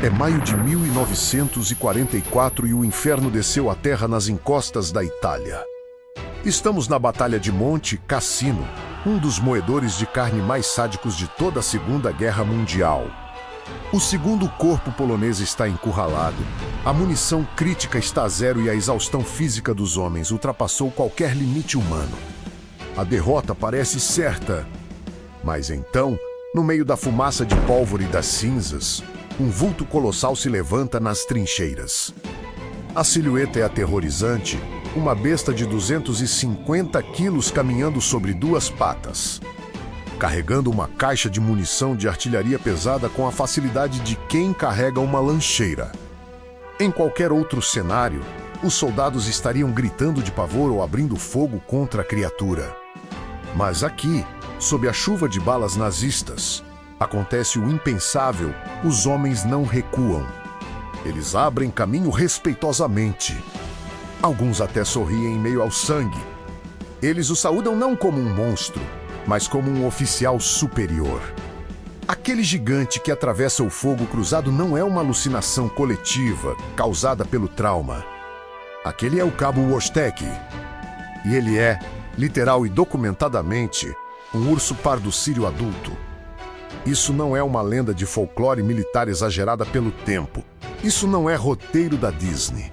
É maio de 1944 e o inferno desceu à terra nas encostas da Itália. Estamos na Batalha de Monte Cassino, um dos moedores de carne mais sádicos de toda a Segunda Guerra Mundial. O segundo corpo polonês está encurralado, a munição crítica está a zero e a exaustão física dos homens ultrapassou qualquer limite humano. A derrota parece certa. Mas então, no meio da fumaça de pólvora e das cinzas, um vulto colossal se levanta nas trincheiras. A silhueta é aterrorizante, uma besta de 250 quilos caminhando sobre duas patas, carregando uma caixa de munição de artilharia pesada com a facilidade de quem carrega uma lancheira. Em qualquer outro cenário, os soldados estariam gritando de pavor ou abrindo fogo contra a criatura. Mas aqui, sob a chuva de balas nazistas, acontece o impensável, os homens não recuam. Eles abrem caminho respeitosamente. Alguns até sorriem em meio ao sangue. Eles o saúdam não como um monstro, mas como um oficial superior. Aquele gigante que atravessa o fogo cruzado não é uma alucinação coletiva causada pelo trauma. Aquele é o Cabo Wojtek. E ele é, literal e documentadamente, um urso pardo sírio adulto. Isso não é uma lenda de folclore militar exagerada pelo tempo. Isso não é roteiro da Disney.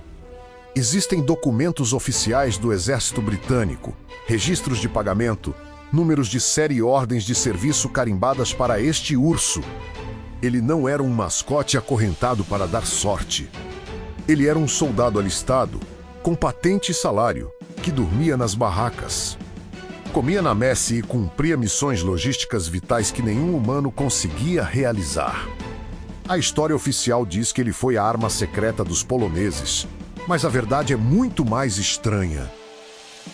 Existem documentos oficiais do Exército Britânico, registros de pagamento, números de série e ordens de serviço carimbadas para este urso. Ele não era um mascote acorrentado para dar sorte. Ele era um soldado alistado, com patente e salário, que dormia nas barracas. Comia na messe e cumpria missões logísticas vitais que nenhum humano conseguia realizar. A história oficial diz que ele foi a arma secreta dos poloneses, mas a verdade é muito mais estranha.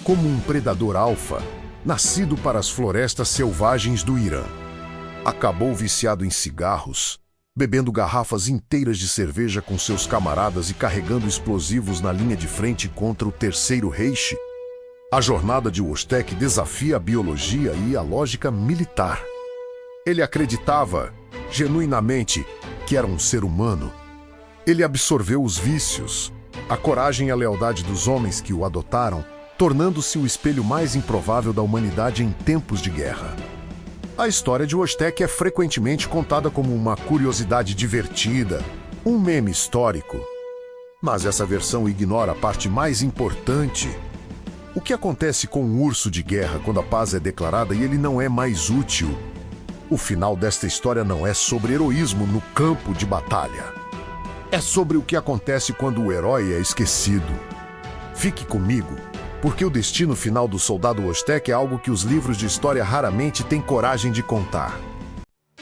Como um predador alfa, nascido para as florestas selvagens do Irã, acabou viciado em cigarros, bebendo garrafas inteiras de cerveja com seus camaradas e carregando explosivos na linha de frente contra o Terceiro Reich. A jornada de Wojtek desafia a biologia e a lógica militar. Ele acreditava, genuinamente, que era um ser humano. Ele absorveu os vícios, a coragem e a lealdade dos homens que o adotaram, tornando-se o espelho mais improvável da humanidade em tempos de guerra. A história de Wojtek é frequentemente contada como uma curiosidade divertida, um meme histórico. Mas essa versão ignora a parte mais importante. O que acontece com um urso de guerra quando a paz é declarada e ele não é mais útil? O final desta história não é sobre heroísmo no campo de batalha. É sobre o que acontece quando o herói é esquecido. Fique comigo, porque o destino final do soldado Wojtek é algo que os livros de história raramente têm coragem de contar.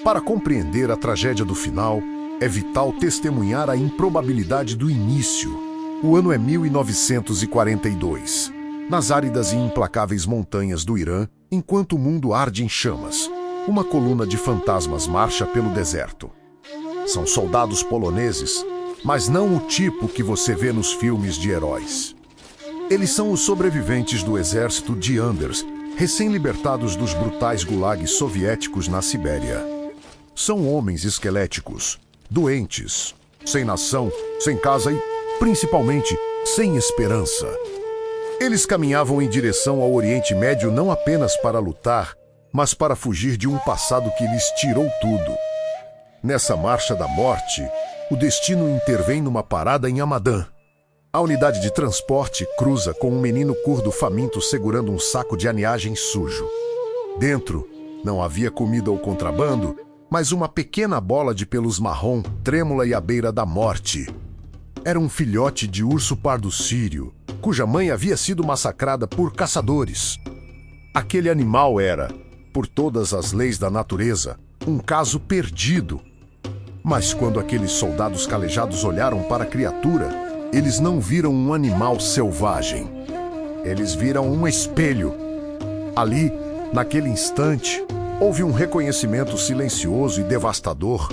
Para compreender a tragédia do final, é vital testemunhar a improbabilidade do início. O ano é 1942. Nas áridas e implacáveis montanhas do Irã, enquanto o mundo arde em chamas, uma coluna de fantasmas marcha pelo deserto. São soldados poloneses, mas não o tipo que você vê nos filmes de heróis. Eles são os sobreviventes do exército de Anders, recém-libertados dos brutais gulags soviéticos na Sibéria. São homens esqueléticos, doentes, sem nação, sem casa e, principalmente, sem esperança. Eles caminhavam em direção ao Oriente Médio não apenas para lutar, mas para fugir de um passado que lhes tirou tudo. Nessa marcha da morte, o destino intervém numa parada em Hamadan. A unidade de transporte cruza com um menino curdo faminto segurando um saco de aninhagem sujo. Dentro, não havia comida ou contrabando, mas uma pequena bola de pelos marrom, trêmula e à beira da morte. Era um filhote de urso pardo sírio, cuja mãe havia sido massacrada por caçadores. Aquele animal era, por todas as leis da natureza, um caso perdido. Mas quando aqueles soldados calejados olharam para a criatura, eles não viram um animal selvagem. Eles viram um espelho. Ali, naquele instante, houve um reconhecimento silencioso e devastador.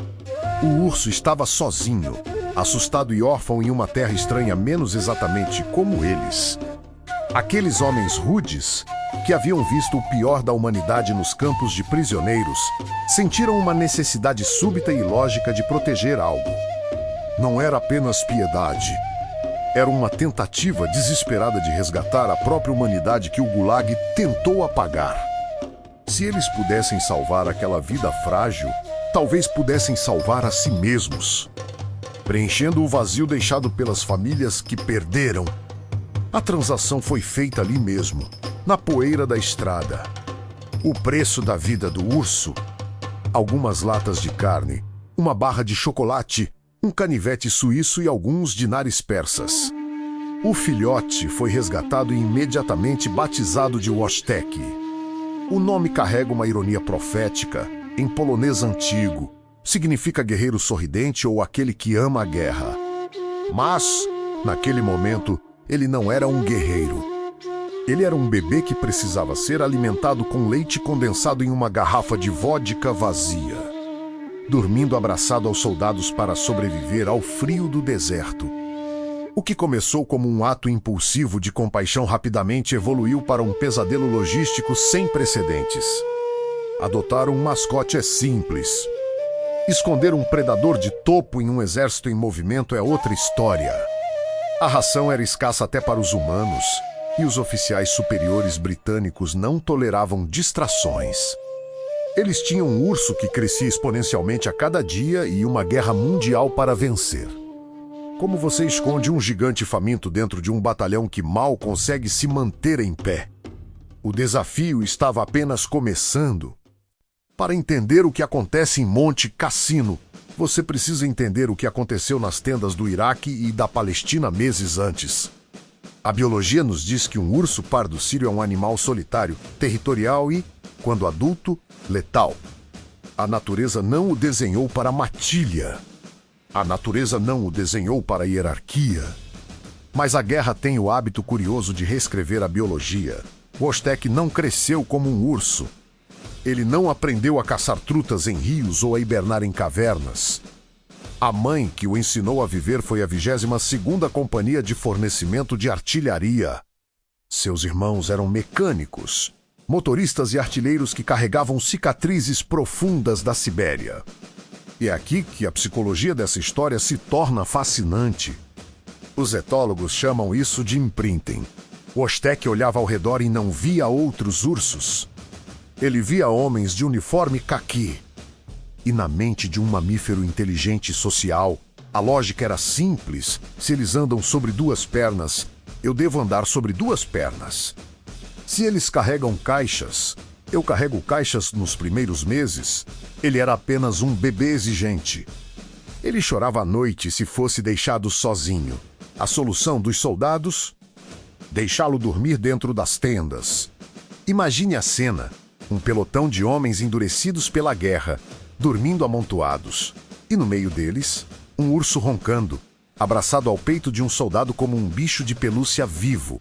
O urso estava sozinho, assustado e órfão em uma terra estranha menos exatamente como eles. Aqueles homens rudes, que haviam visto o pior da humanidade nos campos de prisioneiros, sentiram uma necessidade súbita e lógica de proteger algo. não era apenas piedade. Era uma tentativa desesperada de resgatar a própria humanidade que o Gulag tentou apagar. Se eles pudessem salvar aquela vida frágil, talvez pudessem salvar a si mesmos, preenchendo o vazio deixado pelas famílias que perderam. A transação foi feita ali mesmo, na poeira da estrada. O preço da vida do urso: algumas latas de carne, uma barra de chocolate, um canivete suíço e alguns dinares persas. O filhote foi resgatado e imediatamente batizado de Wojtek. O nome carrega uma ironia profética. Em polonês antigo, significa guerreiro sorridente ou aquele que ama a guerra. Mas, naquele momento, ele não era um guerreiro. Ele era um bebê que precisava ser alimentado com leite condensado em uma garrafa de vodka vazia, dormindo abraçado aos soldados para sobreviver ao frio do deserto. O que começou como um ato impulsivo de compaixão rapidamente evoluiu para um pesadelo logístico sem precedentes. Adotar um mascote é simples. Esconder um predador de topo em um exército em movimento é outra história. A ração era escassa até para os humanos, e os oficiais superiores britânicos não toleravam distrações. Eles tinham um urso que crescia exponencialmente a cada dia e uma guerra mundial para vencer. Como você esconde um gigante faminto dentro de um batalhão que mal consegue se manter em pé? O desafio estava apenas começando. Para entender o que acontece em Monte Cassino, você precisa entender o que aconteceu nas tendas do Iraque e da Palestina meses antes. A biologia nos diz que um urso pardo sírio é um animal solitário, territorial e, quando adulto, letal. A natureza não o desenhou para matilha. A natureza não o desenhou para hierarquia. Mas a guerra tem o hábito curioso de reescrever a biologia. Wojtek não cresceu como um urso. Ele não aprendeu a caçar trutas em rios ou a hibernar em cavernas. A mãe que o ensinou a viver foi a 22ª Companhia de Fornecimento de Artilharia. Seus irmãos eram mecânicos, motoristas e artilheiros que carregavam cicatrizes profundas da Sibéria. E é aqui que a psicologia dessa história se torna fascinante. Os etólogos chamam isso de imprinting. Wojtek olhava ao redor e não via outros ursos. Ele via homens de uniforme caqui. E na mente de um mamífero inteligente e social, a lógica era simples. Se eles andam sobre duas pernas, eu devo andar sobre duas pernas. Se eles carregam caixas, eu carrego caixas nos primeiros meses. Ele era apenas um bebê exigente. Ele chorava à noite se fosse deixado sozinho. A solução dos soldados? Deixá-lo dormir dentro das tendas. Imagine a cena. Um pelotão de homens endurecidos pela guerra, dormindo amontoados. E no meio deles, um urso roncando, abraçado ao peito de um soldado como um bicho de pelúcia vivo.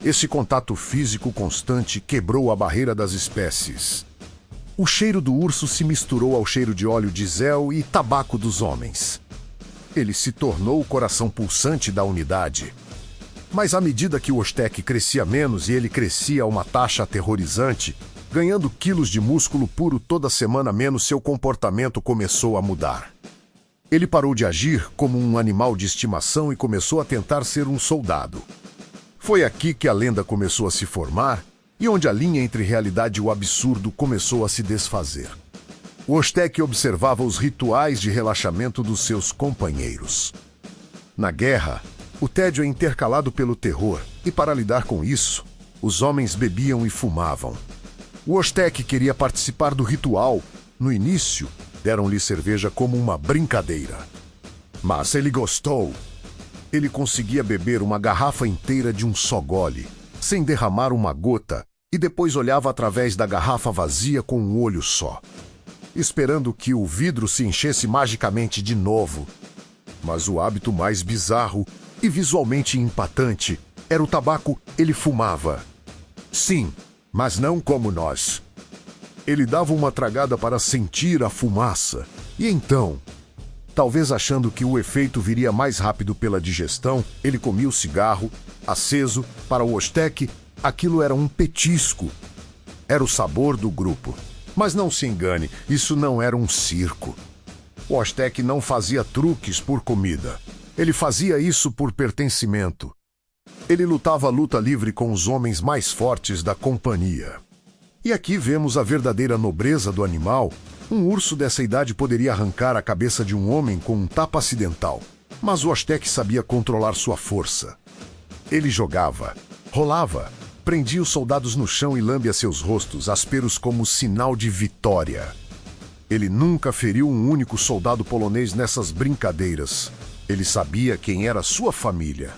Esse contato físico constante quebrou a barreira das espécies. O cheiro do urso se misturou ao cheiro de óleo diesel e tabaco dos homens. Ele se tornou o coração pulsante da unidade. Mas à medida que o Wojtek crescia menos e ele crescia a uma taxa aterrorizante, ganhando quilos de músculo puro toda semana menos, seu comportamento começou a mudar. Ele parou de agir como um animal de estimação e começou a tentar ser um soldado. Foi aqui que a lenda começou a se formar e onde a linha entre realidade e o absurdo começou a se desfazer. Wojtek observava os rituais de relaxamento dos seus companheiros. Na guerra, o tédio é intercalado pelo terror, e para lidar com isso, os homens bebiam e fumavam. Wojtek queria participar do ritual. No início, deram-lhe cerveja como uma brincadeira. Mas ele gostou. Ele conseguia beber uma garrafa inteira de um só gole, sem derramar uma gota, e depois olhava através da garrafa vazia com um olho só, esperando que o vidro se enchesse magicamente de novo. Mas o hábito mais bizarro e visualmente impactante era o tabaco. Ele fumava. Sim, mas não como nós. Ele dava uma tragada para sentir a fumaça. E então, talvez achando que o efeito viria mais rápido pela digestão, ele comia o cigarro, aceso. Para o Wojtek, aquilo era um petisco. Era o sabor do grupo. Mas não se engane, isso não era um circo. O Aztec não fazia truques por comida. Ele fazia isso por pertencimento. Ele lutava a luta livre com os homens mais fortes da companhia. E aqui vemos a verdadeira nobreza do animal. Um urso dessa idade poderia arrancar a cabeça de um homem com um tapa acidental. Mas o Aztec sabia controlar sua força. Ele jogava, rolava, prendia os soldados no chão e lambia seus rostos, ásperos como sinal de vitória. Ele nunca feriu um único soldado polonês nessas brincadeiras. Ele sabia quem era sua família.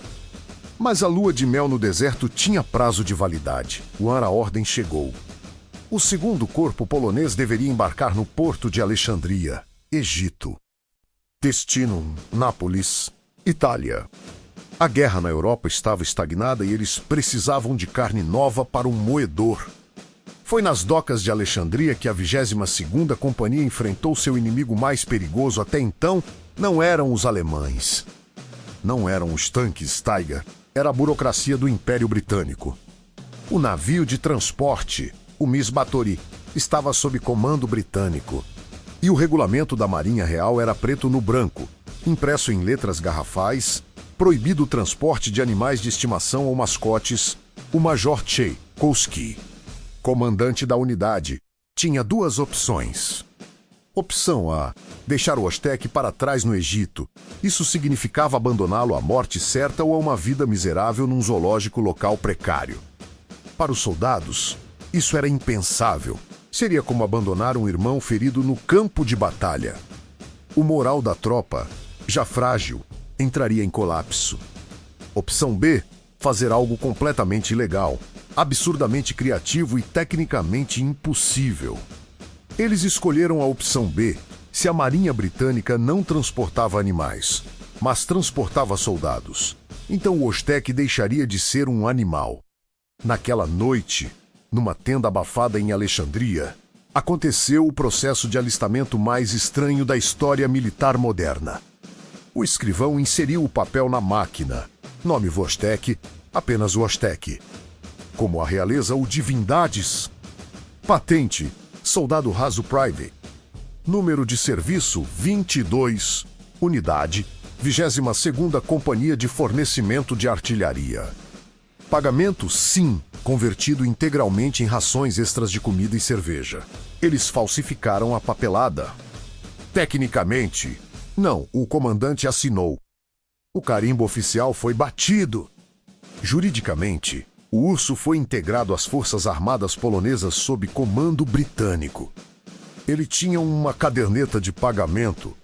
Mas a lua de mel no deserto tinha prazo de validade. A ordem chegou. O segundo corpo polonês deveria embarcar no porto de Alexandria, Egito. Destino: Nápoles, Itália. A guerra na Europa estava estagnada e eles precisavam de carne nova para um moedor. Foi nas docas de Alexandria que a 22ª Companhia enfrentou seu inimigo mais perigoso até então. Não eram os alemães. Não eram os tanques Tiger. Era a burocracia do Império Britânico. O navio de transporte, o Miss Bathory, estava sob comando britânico. E o regulamento da Marinha Real era preto no branco, impresso em letras garrafais, proibido o transporte de animais de estimação ou mascotes. O Major Tchaikovsky, comandante da unidade, tinha duas opções. Opção A: deixar o Aztec para trás no Egito. Isso significava abandoná-lo à morte certa ou a uma vida miserável num zoológico local precário. Para os soldados, isso era impensável. Seria como abandonar um irmão ferido no campo de batalha. O moral da tropa, já frágil, entraria em colapso. Opção B: fazer algo completamente ilegal, absurdamente criativo e tecnicamente impossível. Eles escolheram a opção B se a Marinha Britânica não transportava animais, mas transportava soldados. Então o Aztec deixaria de ser um animal. Naquela noite, numa tenda abafada em Alexandria, aconteceu o processo de alistamento mais estranho da história militar moderna. O escrivão inseriu o papel na máquina. Nome Vostek, apenas o Aztec. Como a realeza, o Divindades. Patente: soldado raso private. Número de serviço: 22. Unidade: 22ª Companhia de Fornecimento de Artilharia. Pagamento: sim, convertido integralmente em rações extras de comida e cerveja. Eles falsificaram a papelada. Tecnicamente, não, o comandante assinou. O carimbo oficial foi batido. Juridicamente, o urso foi integrado às Forças Armadas Polonesas sob comando britânico. Ele tinha uma caderneta de pagamento.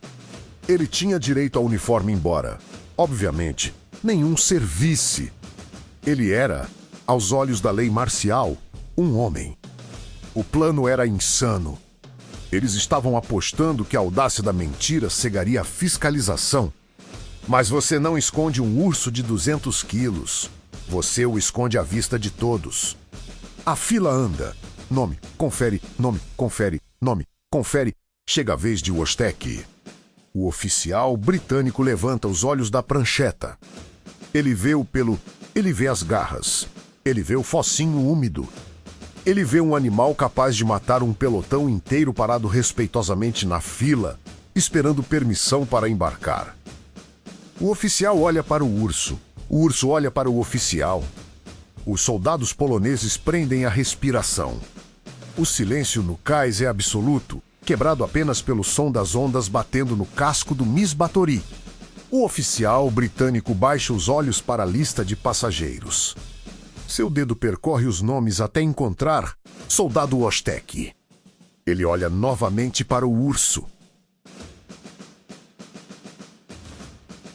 Ele tinha direito ao uniforme embora. Obviamente, nenhum serviço. Ele era, aos olhos da lei marcial, um homem. O plano era insano. Eles estavam apostando que a audácia da mentira cegaria a fiscalização. Mas você não esconde um urso de 200 quilos. Você o esconde à vista de todos. A fila anda. Nome, confere, nome, confere, nome, confere. Chega a vez de Aztec. O oficial britânico levanta os olhos da prancheta. Ele vê o pelo, ele vê as garras. Ele vê o focinho úmido. Ele vê um animal capaz de matar um pelotão inteiro parado respeitosamente na fila, esperando permissão para embarcar. O oficial olha para o urso. O urso olha para o oficial. Os soldados poloneses prendem a respiração. O silêncio no cais é absoluto, quebrado apenas pelo som das ondas batendo no casco do Miss Bathory. O oficial britânico baixa os olhos para a lista de passageiros. Seu dedo percorre os nomes até encontrar Soldado Aztec. Ele olha novamente para o urso.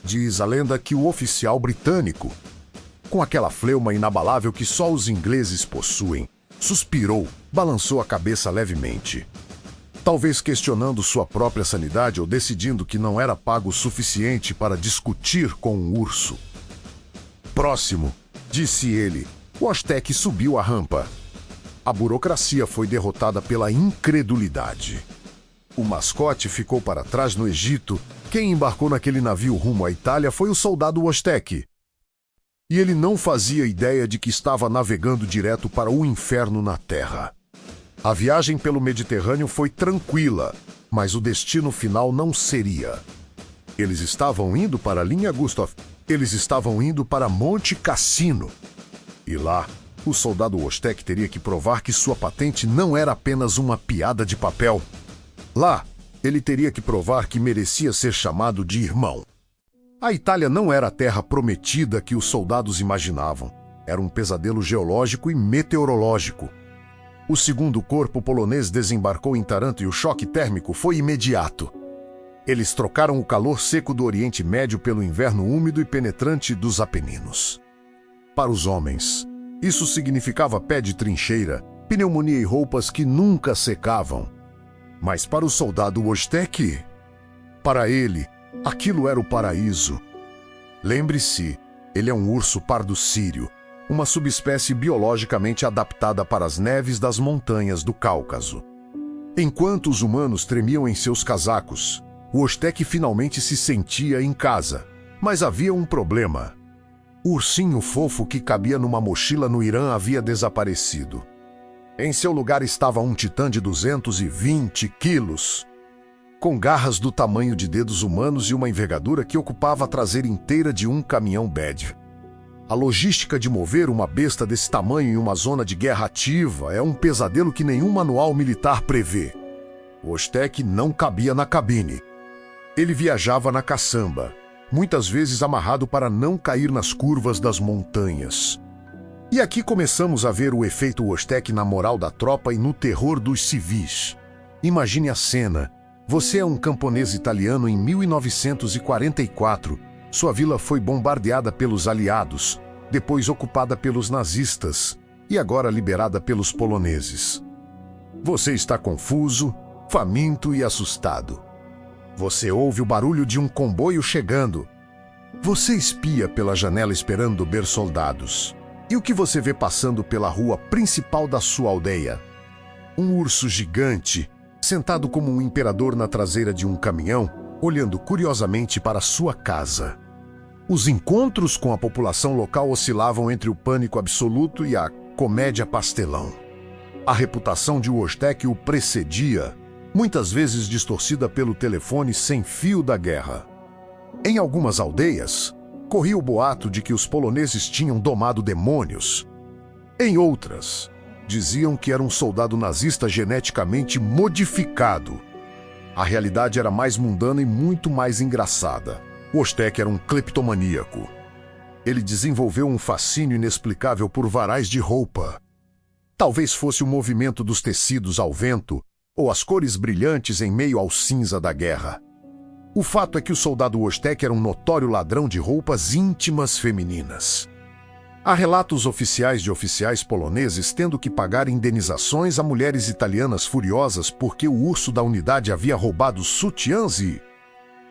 Diz a lenda que o oficial britânico, com aquela fleuma inabalável que só os ingleses possuem, suspirou, balançou a cabeça levemente. Talvez questionando sua própria sanidade ou decidindo que não era pago o suficiente para discutir com um urso. Próximo, disse ele, o Aztec subiu a rampa. A burocracia foi derrotada pela incredulidade. O mascote ficou para trás no Egito. Quem embarcou naquele navio rumo à Itália foi o soldado Aztec. E ele não fazia ideia de que estava navegando direto para o inferno na terra. A viagem pelo Mediterrâneo foi tranquila, Mas o destino final não seria. Eles estavam indo para a linha Gustav. Eles estavam indo para Monte Cassino. E lá, o soldado Wostek teria que provar que sua patente não era apenas uma piada de papel. Lá, ele teria que provar que merecia ser chamado de irmão. A Itália não era a terra prometida que os soldados imaginavam. Era um pesadelo geológico e meteorológico. O segundo corpo polonês desembarcou em Taranto e o choque térmico foi imediato. Eles trocaram o calor seco do Oriente Médio pelo inverno úmido e penetrante dos Apeninos. Para os homens, isso significava pé de trincheira, pneumonia e roupas que nunca secavam. Mas para o soldado Wostek, para ele, aquilo era o paraíso. Lembre-se, ele é um urso pardo sírio, uma subespécie biologicamente adaptada para as neves das montanhas do Cáucaso. Enquanto os humanos tremiam em seus casacos, Wostek finalmente se sentia em casa. Mas havia um problema. O ursinho fofo que cabia numa mochila no Irã havia desaparecido. Em seu lugar estava um titã de 220 quilos, com garras do tamanho de dedos humanos e uma envergadura que ocupava a traseira inteira de um caminhão BED. A logística de mover uma besta desse tamanho em uma zona de guerra ativa é um pesadelo que nenhum manual militar prevê. Wostek não cabia na cabine. Ele viajava na caçamba, muitas vezes amarrado para não cair nas curvas das montanhas. E aqui começamos a ver o efeito Wostek na moral da tropa e no terror dos civis. Imagine a cena. Você é um camponês italiano em 1944. Sua vila foi bombardeada pelos aliados, depois ocupada pelos nazistas e agora liberada pelos poloneses. Você está confuso, faminto e assustado. Você ouve o barulho de um comboio chegando. Você espia pela janela esperando ver soldados. E o que você vê passando pela rua principal da sua aldeia? Um urso gigante, sentado como um imperador na traseira de um caminhão, olhando curiosamente para sua casa. Os encontros com a população local oscilavam entre o pânico absoluto e a comédia pastelão. A reputação de Wostek o precedia, muitas vezes distorcida pelo telefone sem fio da guerra. Em algumas aldeias, corria o boato de que os poloneses tinham domado demônios. Em outras, diziam que era um soldado nazista geneticamente modificado. A realidade era mais mundana e muito mais engraçada. Wostek era um cleptomaníaco. Ele desenvolveu um fascínio inexplicável por varais de roupa. Talvez fosse o movimento dos tecidos ao vento ou as cores brilhantes em meio ao cinza da guerra. O fato é que o soldado Wostek era um notório ladrão de roupas íntimas femininas. Há relatos oficiais de oficiais poloneses tendo que pagar indenizações a mulheres italianas furiosas porque o urso da unidade havia roubado sutiãs e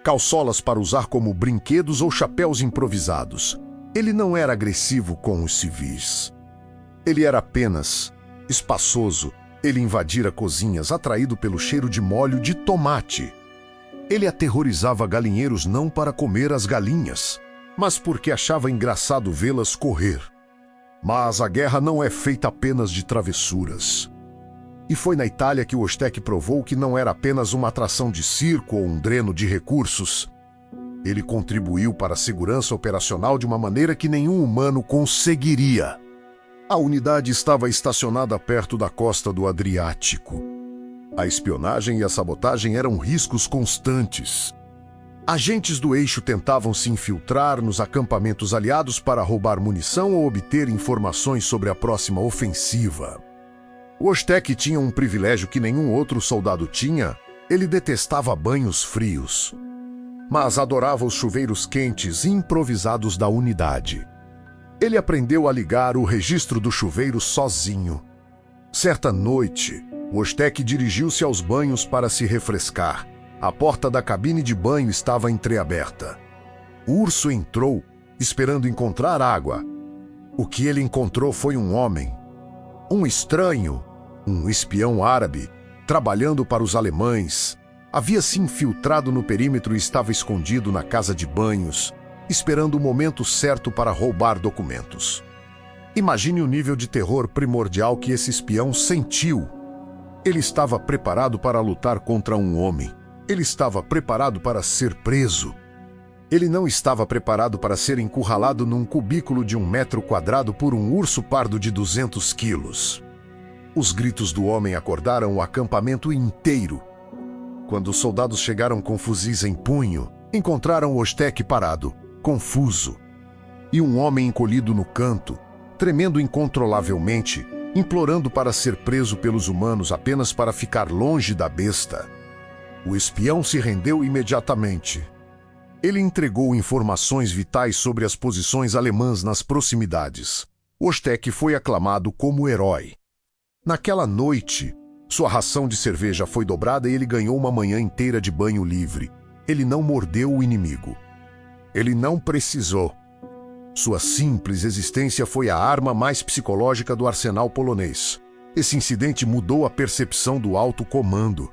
calçolas para usar como brinquedos ou chapéus improvisados. Ele não era agressivo com os civis. Ele era apenas espaçoso. Ele invadira cozinhas atraído pelo cheiro de molho de tomate. Ele aterrorizava galinheiros não para comer as galinhas, mas porque achava engraçado vê-las correr. Mas a guerra não é feita apenas de travessuras. E foi na Itália que Wostek provou que não era apenas uma atração de circo ou um dreno de recursos. Ele contribuiu para a segurança operacional de uma maneira que nenhum humano conseguiria. A unidade estava estacionada perto da costa do Adriático. A espionagem e a sabotagem eram riscos constantes. Agentes do eixo tentavam se infiltrar nos acampamentos aliados para roubar munição ou obter informações sobre a próxima ofensiva. Wostek tinha um privilégio que nenhum outro soldado tinha. Ele detestava banhos frios, mas adorava os chuveiros quentes improvisados da unidade. Ele aprendeu a ligar o registro do chuveiro sozinho. Certa noite, Wostek dirigiu-se aos banhos para se refrescar. A porta da cabine de banho estava entreaberta. O urso entrou, esperando encontrar água. O que ele encontrou foi um homem. Um estranho, um espião árabe, trabalhando para os alemães. Havia se infiltrado no perímetro e estava escondido na casa de banhos, esperando o momento certo para roubar documentos. Imagine o nível de terror primordial que esse espião sentiu. Ele estava preparado para lutar contra um homem. Ele estava preparado para ser preso. Ele não estava preparado para ser encurralado num cubículo de 1 metro quadrado por um urso pardo de 200 quilos. Os gritos do homem acordaram o acampamento inteiro. Quando os soldados chegaram com fuzis em punho, encontraram Oshtek parado, confuso. E um homem encolhido no canto, tremendo incontrolavelmente, implorando para ser preso pelos humanos apenas para ficar longe da besta. O espião se rendeu imediatamente. Ele entregou informações vitais sobre as posições alemãs nas proximidades. Oshtek foi aclamado como herói. Naquela noite, sua ração de cerveja foi dobrada e ele ganhou uma manhã inteira de banho livre. Ele não mordeu o inimigo. Ele não precisou. Sua simples existência foi a arma mais psicológica do arsenal polonês. Esse incidente mudou a percepção do alto comando.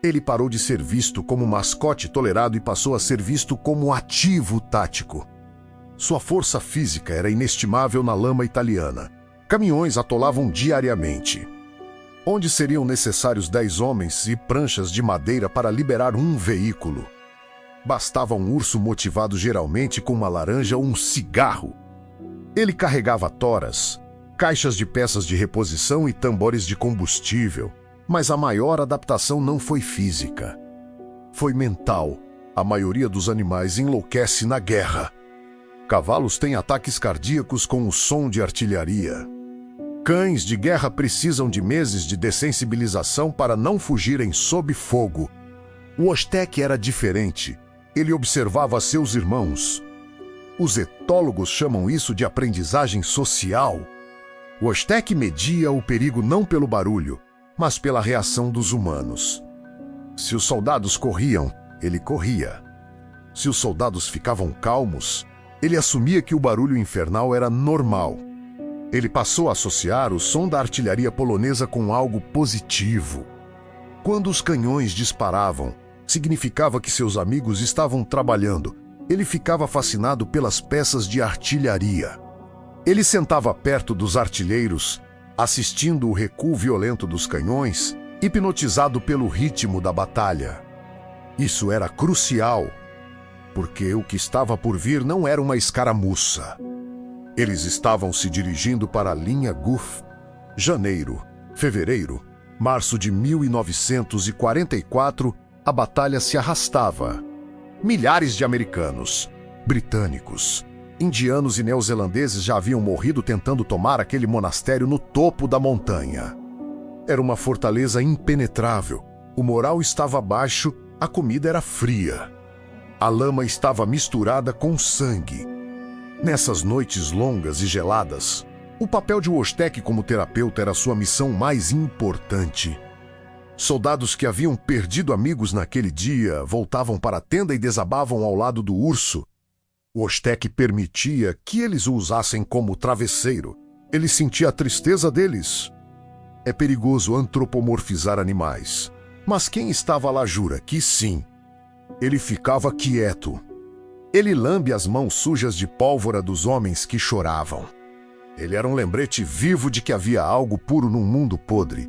Ele parou de ser visto como mascote tolerado e passou a ser visto como ativo tático. Sua força física era inestimável na lama italiana. Caminhões atolavam diariamente. Onde seriam necessários 10 homens e pranchas de madeira para liberar um veículo? Bastava um urso motivado geralmente com uma laranja ou um cigarro. Ele carregava toras, caixas de peças de reposição e tambores de combustível. Mas a maior adaptação não foi física. Foi mental. A maioria dos animais enlouquece na guerra. Cavalos têm ataques cardíacos com o som de artilharia. Cães de guerra precisam de meses de dessensibilização para não fugirem sob fogo. O Oshtek era diferente. Ele observava seus irmãos. Os etólogos chamam isso de aprendizagem social. O Oshtek media o perigo não pelo barulho, mas pela reação dos humanos. Se os soldados corriam, ele corria. Se os soldados ficavam calmos, ele assumia que o barulho infernal era normal. Ele passou a associar o som da artilharia polonesa com algo positivo. Quando os canhões disparavam, significava que seus amigos estavam trabalhando. Ele ficava fascinado pelas peças de artilharia. Ele sentava perto dos artilheiros, assistindo o recuo violento dos canhões, hipnotizado pelo ritmo da batalha. Isso era crucial, porque o que estava por vir não era uma escaramuça. Eles estavam se dirigindo para a linha Guf. Janeiro, fevereiro, março de 1944, a batalha se arrastava. Milhares de americanos, britânicos, indianos e neozelandeses já haviam morrido tentando tomar aquele monastério no topo da montanha. Era uma fortaleza impenetrável. O moral estava baixo, a comida era fria. A lama estava misturada com sangue. Nessas noites longas e geladas, o papel de Oshtek como terapeuta era sua missão mais importante. Soldados que haviam perdido amigos naquele dia voltavam para a tenda e desabavam ao lado do urso. O Oshtek permitia que eles o usassem como travesseiro. Ele sentia a tristeza deles. É perigoso antropomorfizar animais. Mas quem estava lá jura que sim. Ele ficava quieto. Ele lambe as mãos sujas de pólvora dos homens que choravam. Ele era um lembrete vivo de que havia algo puro num mundo podre.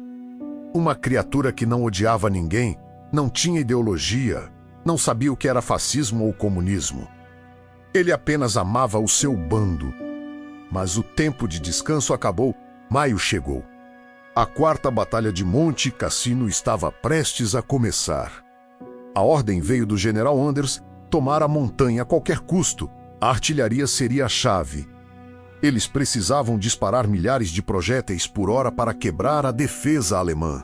Uma criatura que não odiava ninguém, não tinha ideologia, não sabia o que era fascismo ou comunismo. Ele apenas amava o seu bando. Mas o tempo de descanso acabou. Maio chegou. A 4ª Batalha de Monte Cassino estava prestes a começar. A ordem veio do general Anders tomar a montanha a qualquer custo. A artilharia seria a chave. Eles precisavam disparar milhares de projéteis por hora para quebrar a defesa alemã.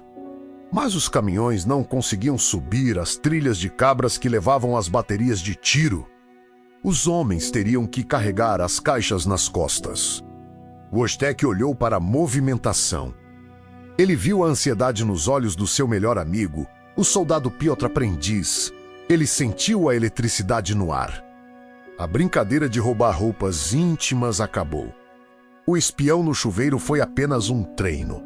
Mas os caminhões não conseguiam subir as trilhas de cabras que levavam as baterias de tiro. Os homens teriam que carregar as caixas nas costas. O Oshtek olhou para a movimentação. Ele viu a ansiedade nos olhos do seu melhor amigo, o soldado Piotr Aprendiz. Ele sentiu a eletricidade no ar. A brincadeira de roubar roupas íntimas acabou. O espião no chuveiro foi apenas um treino.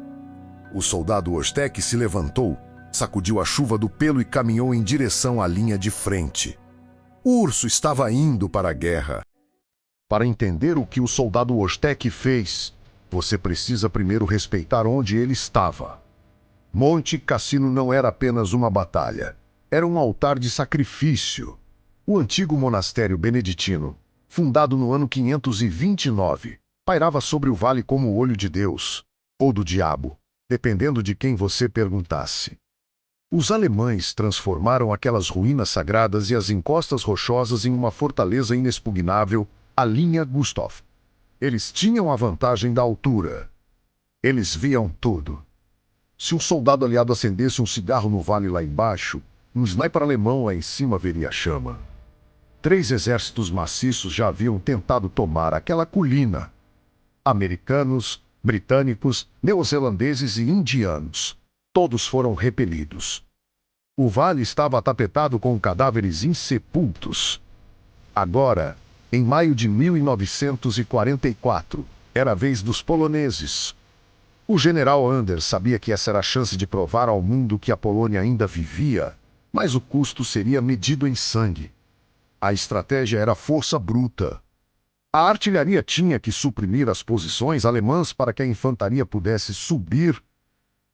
O soldado Oshtek se levantou, sacudiu a chuva do pelo e caminhou em direção à linha de frente. O urso estava indo para a guerra. Para entender o que o soldado Oshtek fez, você precisa primeiro respeitar onde ele estava. Monte Cassino não era apenas uma batalha. Era um altar de sacrifício. O antigo monastério beneditino, fundado no ano 529, pairava sobre o vale como o olho de Deus, ou do diabo, dependendo de quem você perguntasse. Os alemães transformaram aquelas ruínas sagradas e as encostas rochosas em uma fortaleza inexpugnável, a linha Gustav. Eles tinham a vantagem da altura. Eles viam tudo. Se um soldado aliado acendesse um cigarro no vale lá embaixo, um sniper alemão lá em cima veria a chama. 3 exércitos maciços já haviam tentado tomar aquela colina. Americanos, britânicos, neozelandeses e indianos. Todos foram repelidos. O vale estava tapetado com cadáveres insepultos. Agora, em maio de 1944, era a vez dos poloneses. O general Anders sabia que essa era a chance de provar ao mundo que a Polônia ainda vivia, mas o custo seria medido em sangue. A estratégia era força bruta. A artilharia tinha que suprimir as posições alemãs para que a infantaria pudesse subir.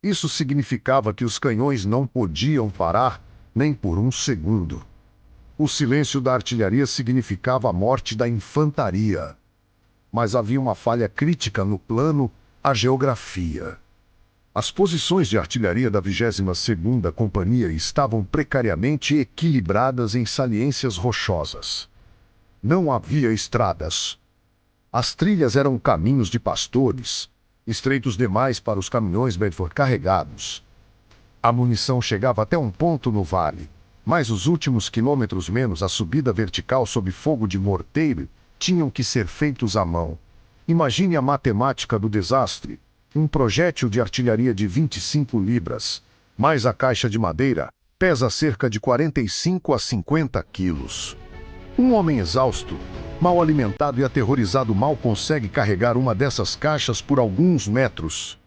Isso significava que os canhões não podiam parar nem por um segundo. O silêncio da artilharia significava a morte da infantaria. Mas havia uma falha crítica no plano, a geografia. As posições de artilharia da 22ª Companhia estavam precariamente equilibradas em saliências rochosas. Não havia estradas. As trilhas eram caminhos de pastores, estreitos demais para os caminhões Bedford carregados. A munição chegava até um ponto no vale, mas os últimos quilômetros menos a subida vertical sob fogo de morteiro tinham que ser feitos à mão. Imagine a matemática do desastre. Um projétil de artilharia de 25 libras, mais a caixa de madeira, pesa cerca de 45 a 50 quilos. Um homem exausto, mal alimentado e aterrorizado mal consegue carregar uma dessas caixas por alguns metros.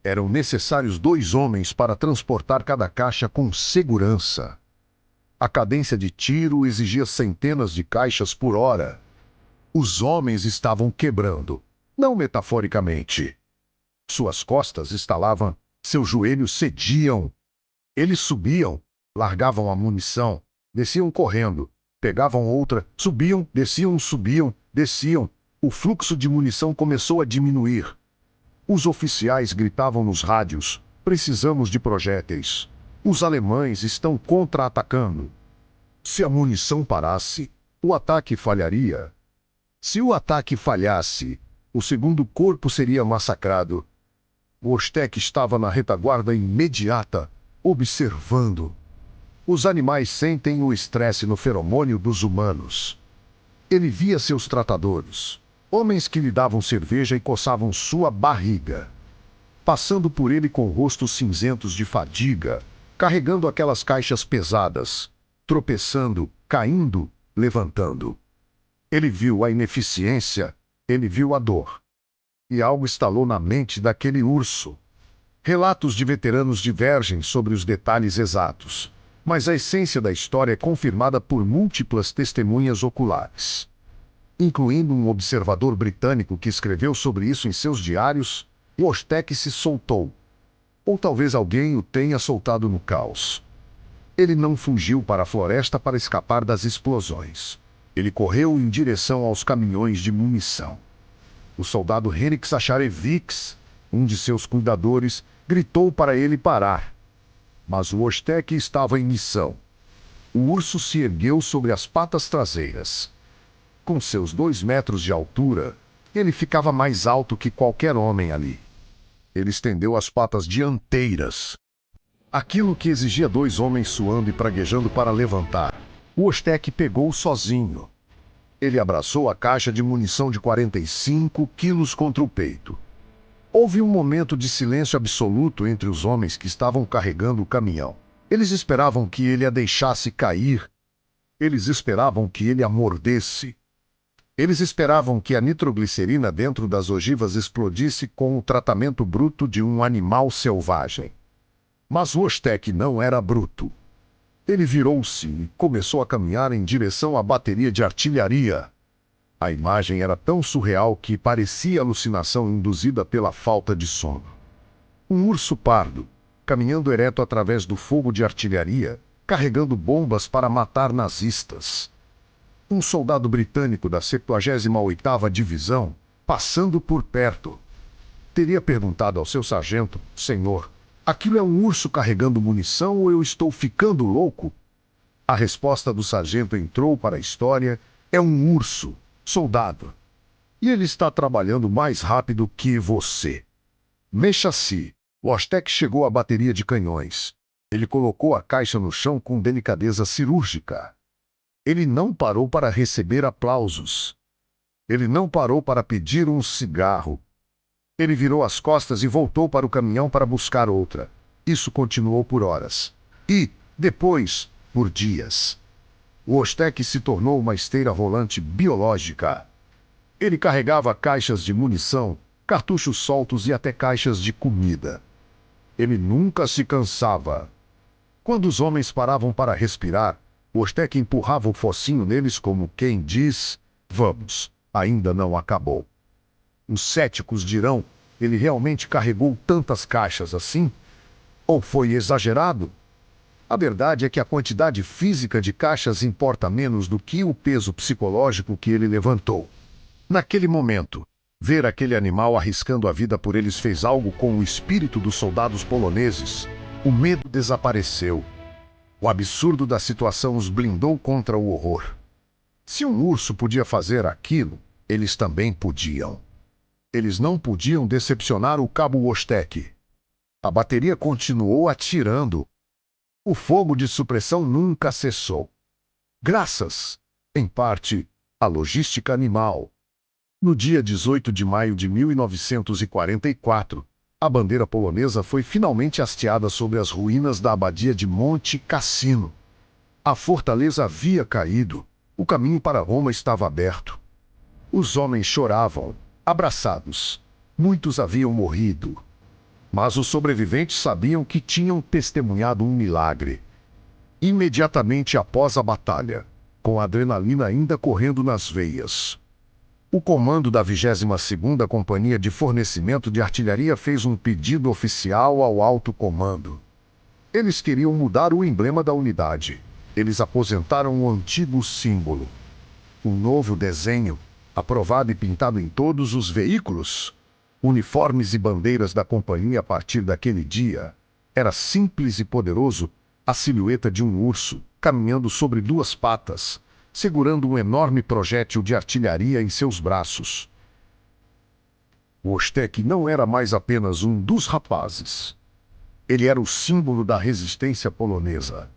Eram necessários 2 homens para transportar cada caixa com segurança. A cadência de tiro exigia centenas de caixas por hora. Os homens estavam quebrando, não metaforicamente. Suas costas estalavam, seus joelhos cediam. Eles subiam, largavam a munição, desciam correndo, pegavam outra, subiam, desciam. O fluxo de munição começou a diminuir. Os oficiais gritavam nos rádios: precisamos de projéteis. Os alemães estão contra-atacando. Se a munição parasse, o ataque falharia. Se o ataque falhasse, o segundo corpo seria massacrado. Wostek estava na retaguarda imediata, observando. Os animais sentem o estresse no feromônio dos humanos. Ele via seus tratadores, homens que lhe davam cerveja e coçavam sua barriga, passando por ele com rostos cinzentos de fadiga, carregando aquelas caixas pesadas, tropeçando, caindo, levantando. Ele viu a ineficiência, ele viu a dor. E algo estalou na mente daquele urso. Relatos de veteranos divergem sobre os detalhes exatos, mas a essência da história é confirmada por múltiplas testemunhas oculares, incluindo um observador britânico que escreveu sobre isso em seus diários. Wostek se soltou. Ou talvez alguém o tenha soltado no caos. Ele não fugiu para a floresta para escapar das explosões. Ele correu em direção aos caminhões de munição. O soldado Henrik Sacharevics, um de seus cuidadores, gritou para ele parar. Mas Wostek estava em missão. O urso se ergueu sobre as patas traseiras. Com seus 2 metros de altura, ele ficava mais alto que qualquer homem ali. Ele estendeu as patas dianteiras. Aquilo que exigia 2 homens suando e praguejando para levantar, Wostek pegou sozinho. Ele abraçou a caixa de munição de 45 quilos contra o peito. Houve um momento de silêncio absoluto entre os homens que estavam carregando o caminhão. Eles esperavam que ele a deixasse cair. Eles esperavam que ele a mordesse. Eles esperavam que a nitroglicerina dentro das ogivas explodisse com o tratamento bruto de um animal selvagem. Mas Wostek não era bruto. Ele virou-se e começou a caminhar em direção à bateria de artilharia. A imagem era tão surreal que parecia alucinação induzida pela falta de sono. Um urso pardo, caminhando ereto através do fogo de artilharia, carregando bombas para matar nazistas. Um soldado britânico da 78ª Divisão, passando por perto, teria perguntado ao seu sargento: "Senhor, aquilo é um urso carregando munição ou eu estou ficando louco?" A resposta do sargento entrou para a história: "É um urso, soldado. E ele está trabalhando mais rápido que você." Mexa-se. Washtek chegou à bateria de canhões. Ele colocou a caixa no chão com delicadeza cirúrgica. Ele não parou para receber aplausos. Ele não parou para pedir um cigarro. Ele virou as costas e voltou para o caminhão para buscar outra. Isso continuou por horas. E, depois, por dias. O Washtek se tornou uma esteira rolante biológica. Ele carregava caixas de munição, cartuchos soltos e até caixas de comida. Ele nunca se cansava. Quando os homens paravam para respirar, o Washtek empurrava o focinho neles como quem diz: "Vamos, ainda não acabou." Os céticos dirão: ele realmente carregou tantas caixas assim? Ou foi exagerado? A verdade é que a quantidade física de caixas importa menos do que o peso psicológico que ele levantou. Naquele momento, ver aquele animal arriscando a vida por eles fez algo com o espírito dos soldados poloneses. O medo desapareceu. O absurdo da situação os blindou contra o horror. Se um urso podia fazer aquilo, eles também podiam. Eles não podiam decepcionar o cabo Washtek. A bateria continuou atirando. O fogo de supressão nunca cessou. Graças, em parte, à logística animal. No dia 18 de maio de 1944, a bandeira polonesa foi finalmente hasteada sobre as ruínas da abadia de Monte Cassino. A fortaleza havia caído. O caminho para Roma estava aberto. Os homens choravam, abraçados. Muitos haviam morrido. Mas os sobreviventes sabiam que tinham testemunhado um milagre. Imediatamente após a batalha, com a adrenalina ainda correndo nas veias, o comando da 22ª Companhia de Fornecimento de Artilharia fez um pedido oficial ao alto comando. Eles queriam mudar o emblema da unidade. Eles aposentaram o antigo símbolo. Um novo desenho, aprovado e pintado em todos os veículos, uniformes e bandeiras da companhia a partir daquele dia, era simples e poderoso, a silhueta de um urso, caminhando sobre duas patas, segurando um enorme projétil de artilharia em seus braços. O Washtek não era mais apenas um dos rapazes. Ele era o símbolo da resistência polonesa.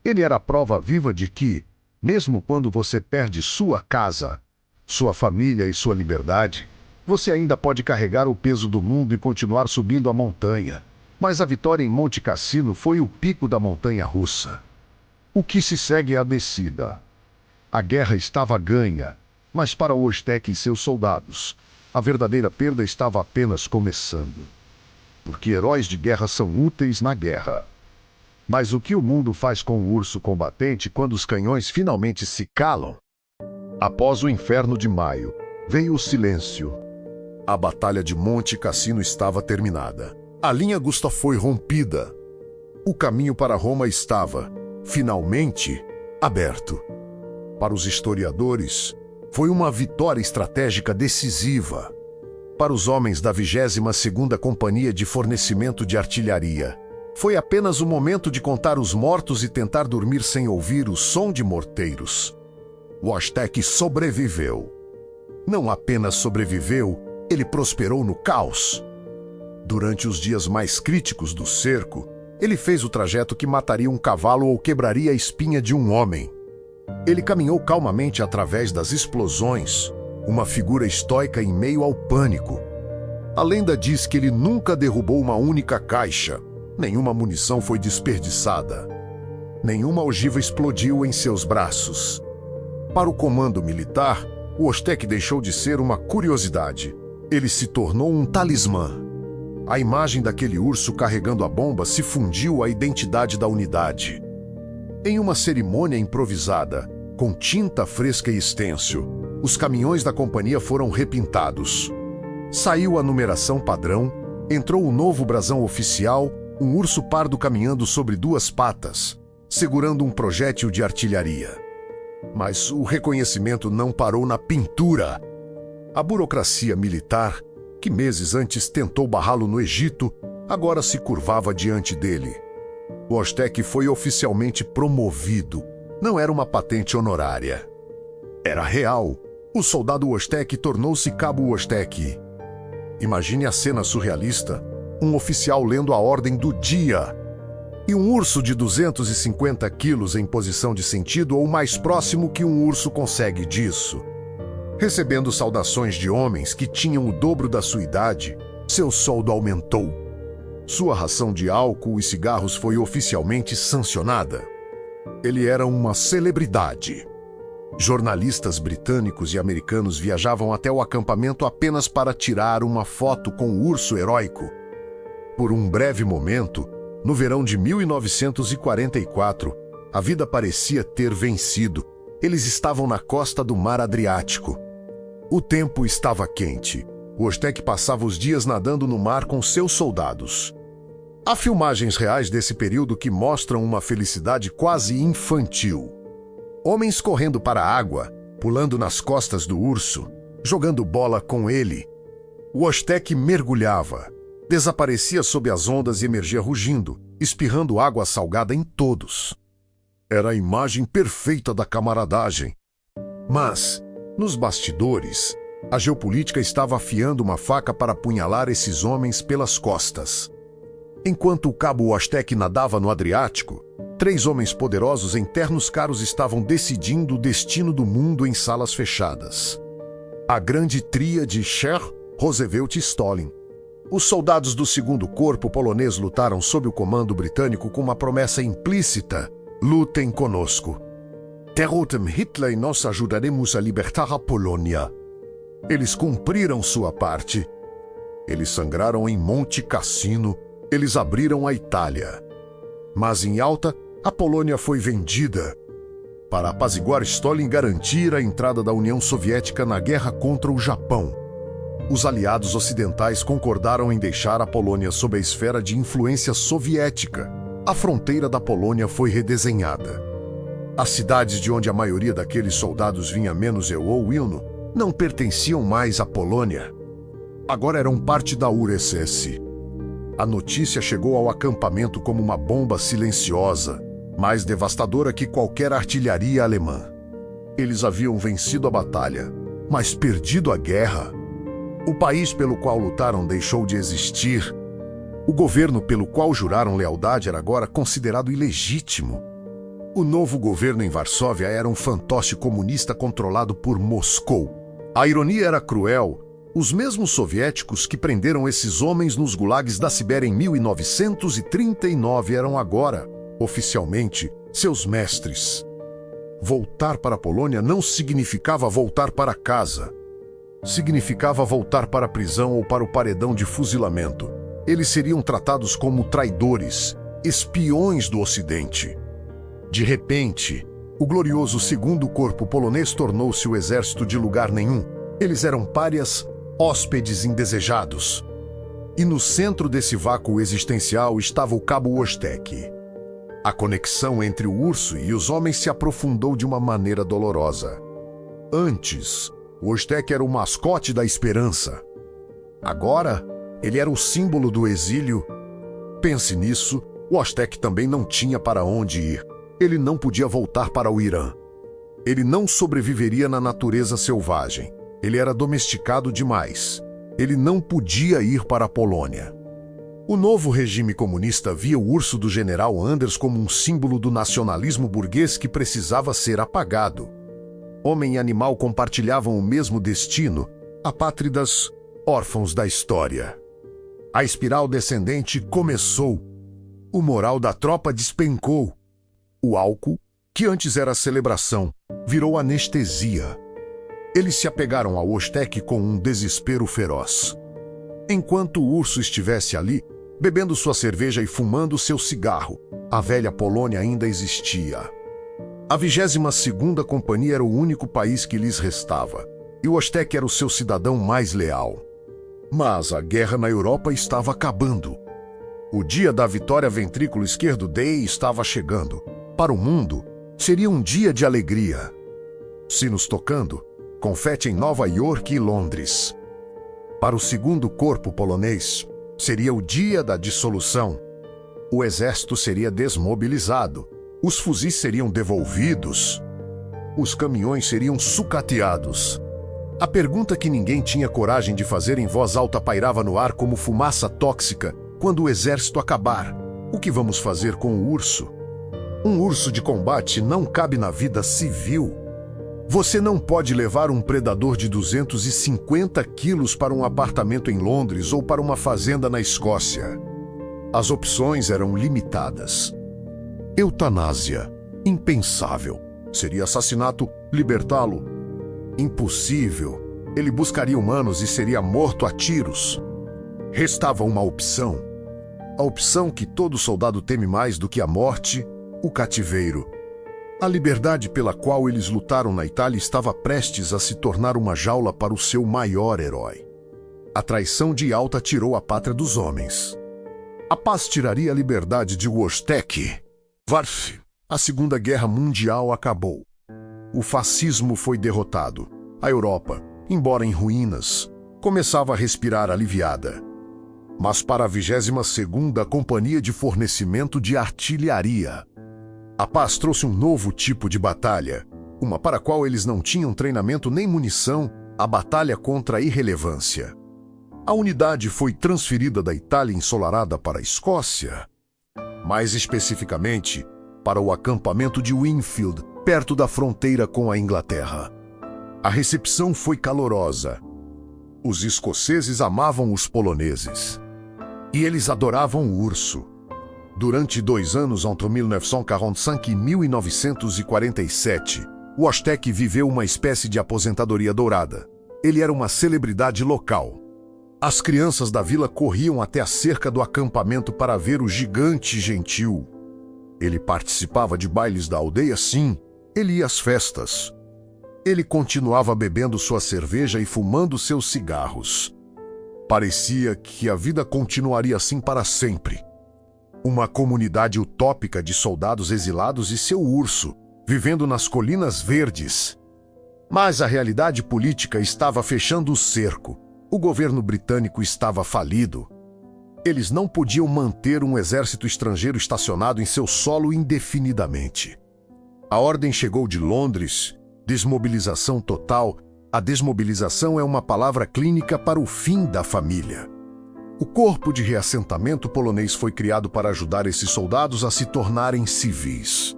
Ele era a prova viva de que, mesmo quando você perde sua casa, sua família e sua liberdade, você ainda pode carregar o peso do mundo e continuar subindo a montanha. Mas a vitória em Monte Cassino foi o pico da montanha russa. O que se segue é a descida. A guerra estava ganha, mas para o Washtek e seus soldados, a verdadeira perda estava apenas começando. Porque heróis de guerra são úteis na guerra. Mas o que o mundo faz com o urso combatente quando os canhões finalmente se calam? Após o inferno de maio, veio o silêncio. A batalha de Monte Cassino estava terminada. A linha Augusta foi rompida. O caminho para Roma estava, finalmente, aberto. Para os historiadores, foi uma vitória estratégica decisiva. Para os homens da 22ª Companhia de Fornecimento de Artilharia, foi apenas o momento de contar os mortos e tentar dormir sem ouvir o som de morteiros. Washtek sobreviveu. Não apenas sobreviveu, ele prosperou no caos. Durante os dias mais críticos do cerco, ele fez o trajeto que mataria um cavalo ou quebraria a espinha de um homem. Ele caminhou calmamente através das explosões, uma figura estoica em meio ao pânico. A lenda diz que ele nunca derrubou uma única caixa, nenhuma munição foi desperdiçada, nenhuma ogiva explodiu em seus braços. Para o comando militar, o Washtek deixou de ser uma curiosidade. Ele se tornou um talismã. A imagem daquele urso carregando a bomba se fundiu à identidade da unidade. Em uma cerimônia improvisada, com tinta fresca e estêncil, os caminhões da companhia foram repintados. Saiu a numeração padrão, entrou o novo brasão oficial Um urso pardo caminhando sobre duas patas, segurando um projétil de artilharia. Mas o reconhecimento não parou na pintura. A burocracia militar, que meses antes tentou barrá-lo no Egito, agora se curvava diante dele. O Osteck foi oficialmente promovido. Não era uma patente honorária. Era real. O soldado Osteck tornou-se cabo Osteck. Imagine a cena surrealista. Um oficial lendo a ordem do dia. E um urso de 250 quilos em posição de sentido ou mais próximo que um urso consegue disso. Recebendo saudações de homens que tinham o dobro da sua idade, seu soldo aumentou. Sua ração de álcool e cigarros foi oficialmente sancionada. Ele era uma celebridade. Jornalistas britânicos e americanos viajavam até o acampamento apenas para tirar uma foto com o urso heróico. Por um breve momento, no verão de 1944, a vida parecia ter vencido. Eles estavam na costa do Mar Adriático. O tempo estava quente. O Osteck passava os dias nadando no mar com seus soldados. Há filmagens reais desse período que mostram uma felicidade quase infantil. Homens correndo para a água, pulando nas costas do urso, jogando bola com ele. O Osteck mergulhava, desaparecia sob as ondas e emergia rugindo, espirrando água salgada em todos. Era a imagem perfeita da camaradagem. Mas, nos bastidores, a geopolítica estava afiando uma faca para apunhalar esses homens pelas costas. Enquanto o cabo Osteck nadava no Adriático, 3 homens poderosos em ternos caros estavam decidindo o destino do mundo em salas fechadas. A grande tríade Scher, Roosevelt e Stalin. Os soldados do 2º Corpo polonês lutaram sob o comando britânico com uma promessa implícita: lutem conosco. Derrotem Hitler e nós ajudaremos a libertar a Polônia. Eles cumpriram sua parte. Eles sangraram em Monte Cassino. Eles abriram a Itália. Mas em Alta, a Polônia foi vendida. Para apaziguar, Stalin garantir a entrada da União Soviética na guerra contra o Japão. Os aliados ocidentais concordaram em deixar a Polônia sob a esfera de influência soviética. A fronteira da Polônia foi redesenhada. As cidades de onde a maioria daqueles soldados vinha, menos eu ou Wilno, não pertenciam mais à Polônia. Agora eram parte da URSS. A notícia chegou ao acampamento como uma bomba silenciosa, mais devastadora que qualquer artilharia alemã. Eles haviam vencido a batalha, mas perdido a guerra. O país pelo qual lutaram deixou de existir. O governo pelo qual juraram lealdade era agora considerado ilegítimo. O novo governo em Varsóvia era um fantoche comunista controlado por Moscou. A ironia era cruel. Os mesmos soviéticos que prenderam esses homens nos gulags da Sibéria em 1939 eram agora, oficialmente, seus mestres. Voltar para a Polônia não significava voltar para casa. Significava voltar para a prisão ou para o paredão de fuzilamento. Eles seriam tratados como traidores, espiões do Ocidente. De repente, o glorioso 2º Corpo polonês tornou-se o exército de lugar nenhum. Eles eram párias, hóspedes indesejados. E no centro desse vácuo existencial estava o cabo Osteck. A conexão entre o urso e os homens se aprofundou de uma maneira dolorosa. Antes, o Osteck era o mascote da esperança. Agora, ele era o símbolo do exílio. Pense nisso, o Osteck também não tinha para onde ir. Ele não podia voltar para o Irã. Ele não sobreviveria na natureza selvagem. Ele era domesticado demais. Ele não podia ir para a Polônia. O novo regime comunista via o urso do general Anders como um símbolo do nacionalismo burguês que precisava ser apagado. Homem e animal compartilhavam o mesmo destino, apátridas, órfãos da história. A espiral descendente começou. O moral da tropa despencou. O álcool, que antes era celebração, virou anestesia. Eles se apegaram ao Osteck com um desespero feroz. Enquanto o urso estivesse ali, bebendo sua cerveja e fumando seu cigarro, a velha Polônia ainda existia. A 22ª Companhia era o único país que lhes restava, e o Osteck era o seu cidadão mais leal. Mas a guerra na Europa estava acabando. O dia da vitória ventrículo esquerdo Day estava chegando. Para o mundo, seria um dia de alegria. Sinos tocando, confete em Nova York e Londres. Para o segundo corpo polonês, seria o dia da dissolução. O exército seria desmobilizado, os fuzis seriam devolvidos, os caminhões seriam sucateados. A pergunta que ninguém tinha coragem de fazer em voz alta pairava no ar como fumaça tóxica quando o exército acabar. O que vamos fazer com o urso? Um urso de combate não cabe na vida civil. Você não pode levar um predador de 250 quilos para um apartamento em Londres ou para uma fazenda na Escócia. As opções eram limitadas. Eutanásia, impensável. Seria assassinato libertá-lo? Impossível. Ele buscaria humanos e seria morto a tiros. Restava uma opção. A opção que todo soldado teme mais do que a morte: o cativeiro. A liberdade pela qual eles lutaram na Itália estava prestes a se tornar uma jaula para o seu maior herói. A traição de Yalta tirou a pátria dos homens. A paz tiraria a liberdade de Wojtek. Warf. A Segunda Guerra Mundial acabou. O fascismo foi derrotado. A Europa, embora em ruínas, começava a respirar aliviada. Mas para a 22ª Companhia de Fornecimento de Artilharia, a paz trouxe um novo tipo de batalha, uma para a qual eles não tinham treinamento nem munição, a batalha contra a irrelevância. A unidade foi transferida da Itália ensolarada para a Escócia, mais especificamente para o acampamento de Winfield, perto da fronteira com a Inglaterra. A recepção foi calorosa. Os escoceses amavam os poloneses. E eles adoravam o urso. Durante 2 anos, entre 1945 e 1947, Wojtek viveu uma espécie de aposentadoria dourada. Ele era uma celebridade local. As crianças da vila corriam até a cerca do acampamento para ver o gigante gentil. Ele participava de bailes da aldeia, sim. Ele ia às festas. Ele continuava bebendo sua cerveja e fumando seus cigarros. Parecia que a vida continuaria assim para sempre. Uma comunidade utópica de soldados exilados e seu urso, vivendo nas colinas verdes. Mas a realidade política estava fechando o cerco. O governo britânico estava falido. Eles não podiam manter um exército estrangeiro estacionado em seu solo indefinidamente. A ordem chegou de Londres. Desmobilização total. A desmobilização é uma palavra clínica para o fim da família. O corpo de reassentamento polonês foi criado para ajudar esses soldados a se tornarem civis.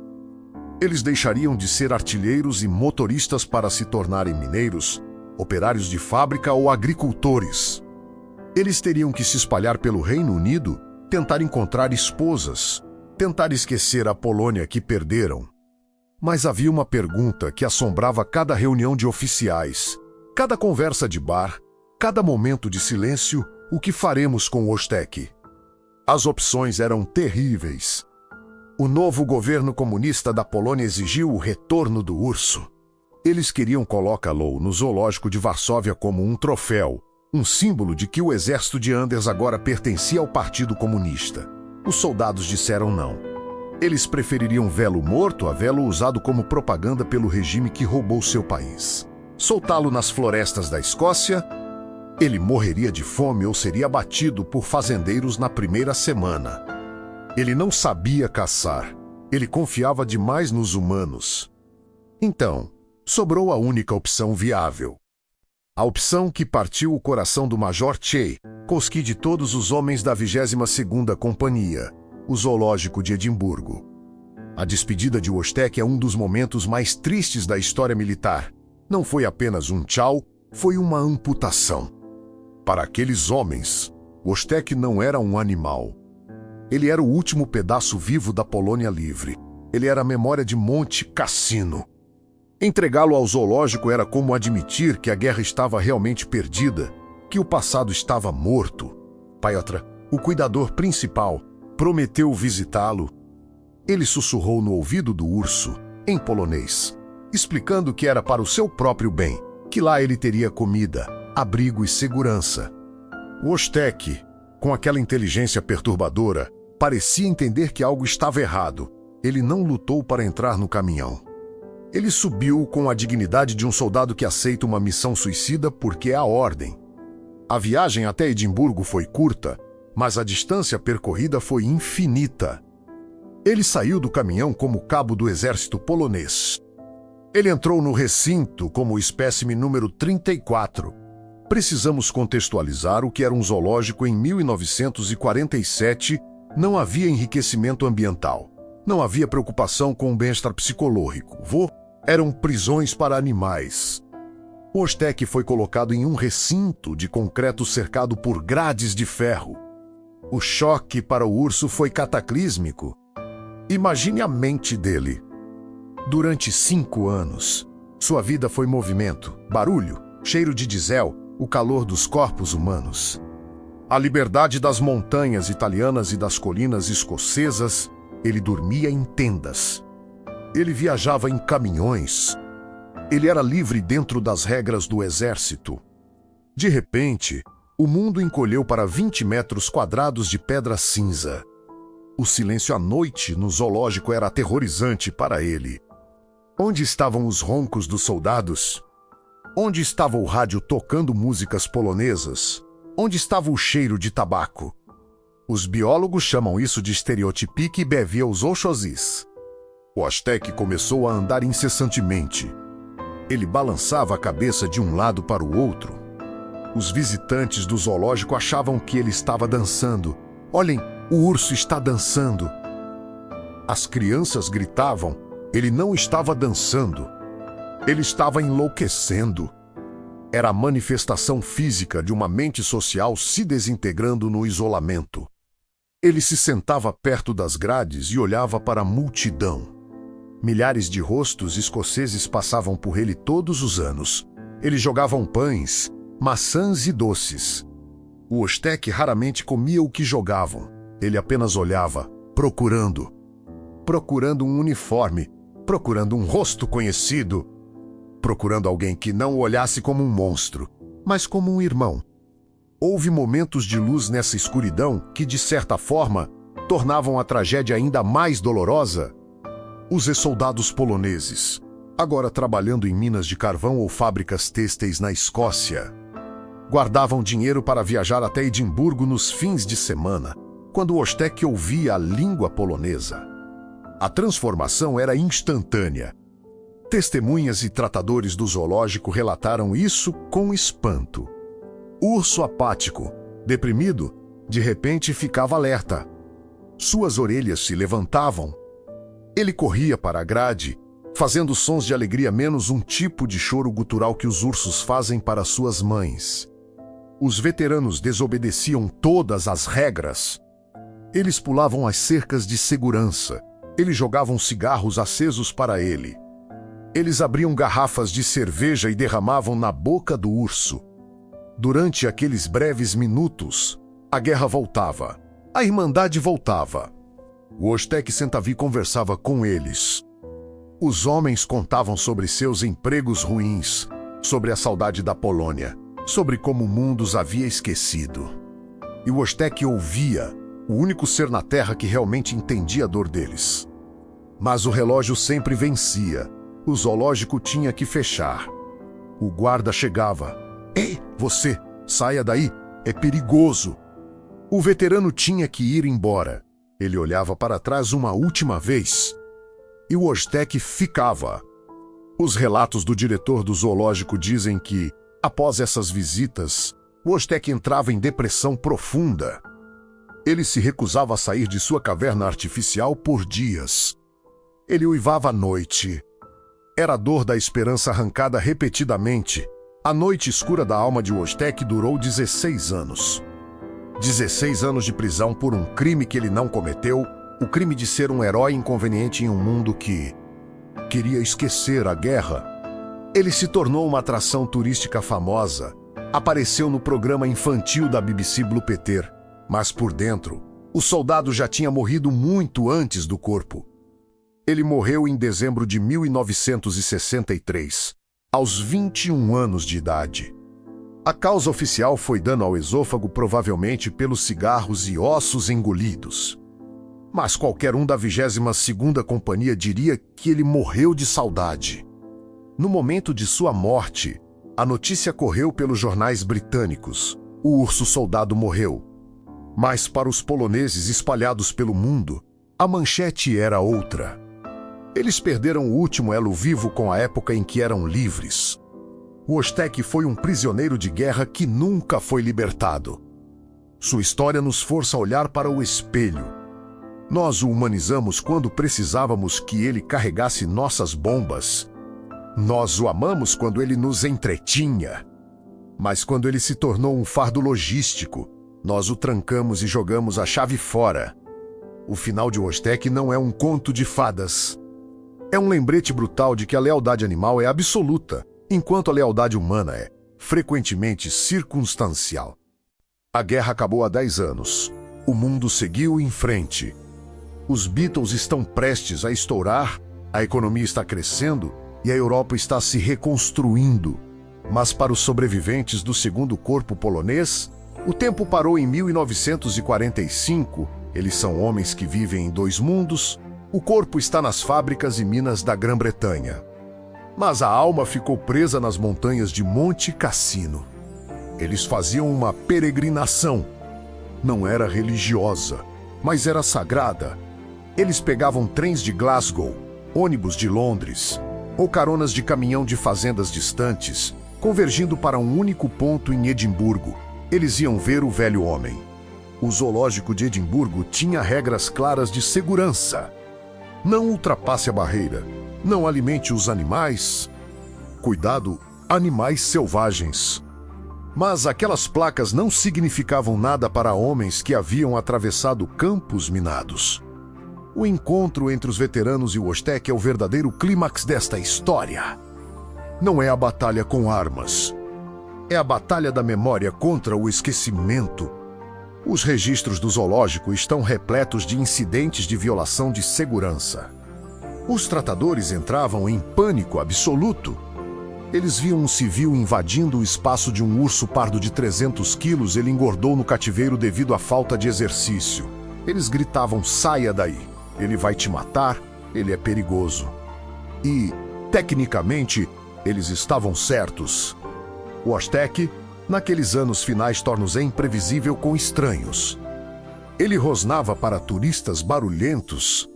Eles deixariam de ser artilheiros e motoristas para se tornarem mineiros, operários de fábrica ou agricultores. Eles teriam que se espalhar pelo Reino Unido, tentar encontrar esposas, tentar esquecer a Polônia que perderam. Mas havia uma pergunta que assombrava cada reunião de oficiais, cada conversa de bar, cada momento de silêncio: o que faremos com Wojtek? As opções eram terríveis. O novo governo comunista da Polônia exigiu o retorno do urso. Eles queriam colocá-lo no zoológico de Varsóvia como um troféu, um símbolo de que o exército de Anders agora pertencia ao Partido Comunista. Os soldados disseram não. Eles prefeririam velo morto a velo usado como propaganda pelo regime que roubou seu país. Soltá-lo nas florestas da Escócia, ele morreria de fome ou seria abatido por fazendeiros na primeira semana. Ele não sabia caçar. Ele confiava demais nos humanos. Então, sobrou a única opção viável. A opção que partiu o coração do Major Tchaikovsky de todos os homens da 22ª Companhia, o Zoológico de Edimburgo. A despedida de Wojtek é um dos momentos mais tristes da história militar. Não foi apenas um tchau, foi uma amputação. Para aqueles homens, Wojtek não era um animal. Ele era o último pedaço vivo da Polônia livre. Ele era a memória de Monte Cassino. Entregá-lo ao zoológico era como admitir que a guerra estava realmente perdida, que o passado estava morto. Piotr, o cuidador principal, prometeu visitá-lo. Ele sussurrou no ouvido do urso, em polonês, explicando que era para o seu próprio bem, que lá ele teria comida, abrigo e segurança. Wojtek, Com aquela inteligência perturbadora, parecia entender que algo estava errado. Ele não lutou para entrar no caminhão. Ele subiu com a dignidade de um soldado que aceita uma missão suicida porque é a ordem. A viagem até Edimburgo foi curta, mas a distância percorrida foi infinita. Ele saiu do caminhão como cabo do exército polonês. Ele entrou no recinto como o espécime número 34. Precisamos contextualizar o que era um zoológico em 1947. Não havia enriquecimento ambiental. Não havia preocupação com o bem-estar psicológico. Eram prisões para animais. O Oztek foi colocado em um recinto de concreto cercado por grades de ferro. O choque para o urso foi cataclísmico. Imagine a mente dele. Durante 5 anos, sua vida foi movimento, barulho, cheiro de diesel, o calor dos corpos humanos. A liberdade das montanhas italianas e das colinas escocesas, ele dormia em tendas. Ele viajava em caminhões. Ele era livre dentro das regras do exército. De repente, o mundo encolheu para 20 metros quadrados de pedra cinza. O silêncio à noite no zoológico era aterrorizante para ele. Onde estavam os roncos dos soldados? Onde estava o rádio tocando músicas polonesas? Onde estava o cheiro de tabaco? Os biólogos chamam isso de estereotipique bevios oxosis. O Oztek começou a andar incessantemente. Ele balançava a cabeça de um lado para o outro. Os visitantes do zoológico achavam que ele estava dançando. Olhem, o urso está dançando. As crianças gritavam. Ele não estava dançando. Ele estava enlouquecendo. Era a manifestação física de uma mente social se desintegrando no isolamento. Ele se sentava perto das grades e olhava para a multidão. Milhares de rostos escoceses passavam por ele todos os anos. Eles jogavam pães, maçãs e doces. O Oztek raramente comia o que jogavam. Ele apenas olhava, procurando um uniforme, procurando um rosto conhecido, procurando alguém que não o olhasse como um monstro, mas como um irmão. Houve momentos de luz nessa escuridão que, de certa forma, tornavam a tragédia ainda mais dolorosa. Os ex-soldados poloneses, agora trabalhando em minas de carvão ou fábricas têxteis na Escócia, guardavam dinheiro para viajar até Edimburgo nos fins de semana, quando o Oztek ouvia a língua polonesa. A transformação era instantânea. Testemunhas e tratadores do zoológico relataram isso com espanto. O urso apático, deprimido, de repente ficava alerta. Suas orelhas se levantavam. Ele corria para a grade, fazendo sons de alegria menos um tipo de choro gutural que os ursos fazem para suas mães. Os veteranos desobedeciam todas as regras. Eles pulavam as cercas de segurança. Eles jogavam cigarros acesos para ele. Eles abriam garrafas de cerveja e derramavam na boca do urso. Durante aqueles breves minutos, a guerra voltava. A irmandade voltava. O Oztek Centavi conversava com eles. Os homens contavam sobre seus empregos ruins, sobre a saudade da Polônia, sobre como o mundo os havia esquecido. E o Oztek ouvia, o único ser na Terra que realmente entendia a dor deles. Mas o relógio sempre vencia. O zoológico tinha que fechar. O guarda chegava. Ei, você, saia daí, é perigoso. O veterano tinha que ir embora. Ele olhava para trás uma última vez. E o Oztek ficava. Os relatos do diretor do zoológico dizem que, após essas visitas, o Oztek entrava em depressão profunda. Ele se recusava a sair de sua caverna artificial por dias. Ele uivava à noite. Era a dor da esperança arrancada repetidamente. A noite escura da alma de Oztek durou 16 anos. 16 anos de prisão por um crime que ele não cometeu, o crime de ser um herói inconveniente em um mundo que queria esquecer a guerra. Ele se tornou uma atração turística famosa. Apareceu no programa infantil da BBC Blue Peter. Mas por dentro, o soldado já tinha morrido muito antes do corpo. Ele morreu em dezembro de 1963, aos 21 anos de idade. A causa oficial foi dano ao esôfago, provavelmente pelos cigarros e ossos engolidos. Mas qualquer um da 22ª Companhia diria que ele morreu de saudade. No momento de sua morte, a notícia correu pelos jornais britânicos. O urso-soldado morreu. Mas para os poloneses espalhados pelo mundo, a manchete era outra. Eles perderam o último elo vivo com a época em que eram livres. O Wojtek foi um prisioneiro de guerra que nunca foi libertado. Sua história nos força a olhar para o espelho. Nós o humanizamos quando precisávamos que ele carregasse nossas bombas. Nós o amamos quando ele nos entretinha. Mas quando ele se tornou um fardo logístico, nós o trancamos e jogamos a chave fora. O final de Wojtek não é um conto de fadas. É um lembrete brutal de que a lealdade animal é absoluta, enquanto a lealdade humana é, frequentemente, circunstancial. A guerra acabou há 10 anos. O mundo seguiu em frente. Os Beatles estão prestes a estourar, a economia está crescendo e a Europa está se reconstruindo. Mas para os sobreviventes do segundo corpo polonês, o tempo parou em 1945. Eles são homens que vivem em 2 mundos. O corpo está nas fábricas e minas da Grã-Bretanha. Mas a alma ficou presa nas montanhas de Monte Cassino. Eles faziam uma peregrinação. Não era religiosa, mas era sagrada. Eles pegavam trens de Glasgow, ônibus de Londres, ou caronas de caminhão de fazendas distantes, convergindo para um único ponto em Edimburgo. Eles iam ver o velho homem. O zoológico de Edimburgo tinha regras claras de segurança. Não ultrapasse a barreira. Não alimente os animais. Cuidado, animais selvagens. Mas aquelas placas não significavam nada para homens que haviam atravessado campos minados. O encontro entre os veteranos e o Wojtek é o verdadeiro clímax desta história. Não é a batalha com armas. É a batalha da memória contra o esquecimento. Os registros do zoológico estão repletos de incidentes de violação de segurança. Os tratadores entravam em pânico absoluto. Eles viam um civil invadindo o espaço de um urso pardo de 300 quilos. Ele engordou no cativeiro devido à falta de exercício. Eles gritavam: saia daí, ele vai te matar, ele é perigoso. E, tecnicamente, eles estavam certos. O Wojtek, naqueles anos finais, torna-se imprevisível com estranhos. Ele rosnava para turistas barulhentos.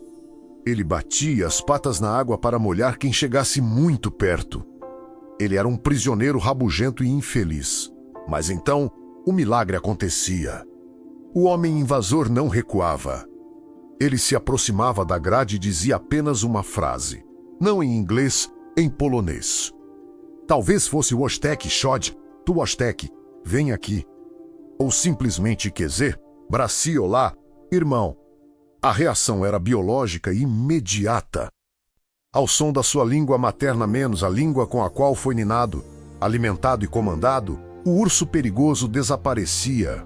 Ele batia as patas na água para molhar quem chegasse muito perto. Ele era um prisioneiro rabugento e infeliz. Mas então, o milagre acontecia. O homem invasor não recuava. Ele se aproximava da grade e dizia apenas uma frase. Não em inglês, em polonês. Talvez fosse Wojtek: Chodź, tu Wojtek, vem aqui. Ou simplesmente quer dizer: Braci, olá, irmão. A reação era biológica e imediata. Ao som da sua língua materna menos a língua com a qual foi ninado, alimentado e comandado, o urso perigoso desaparecia.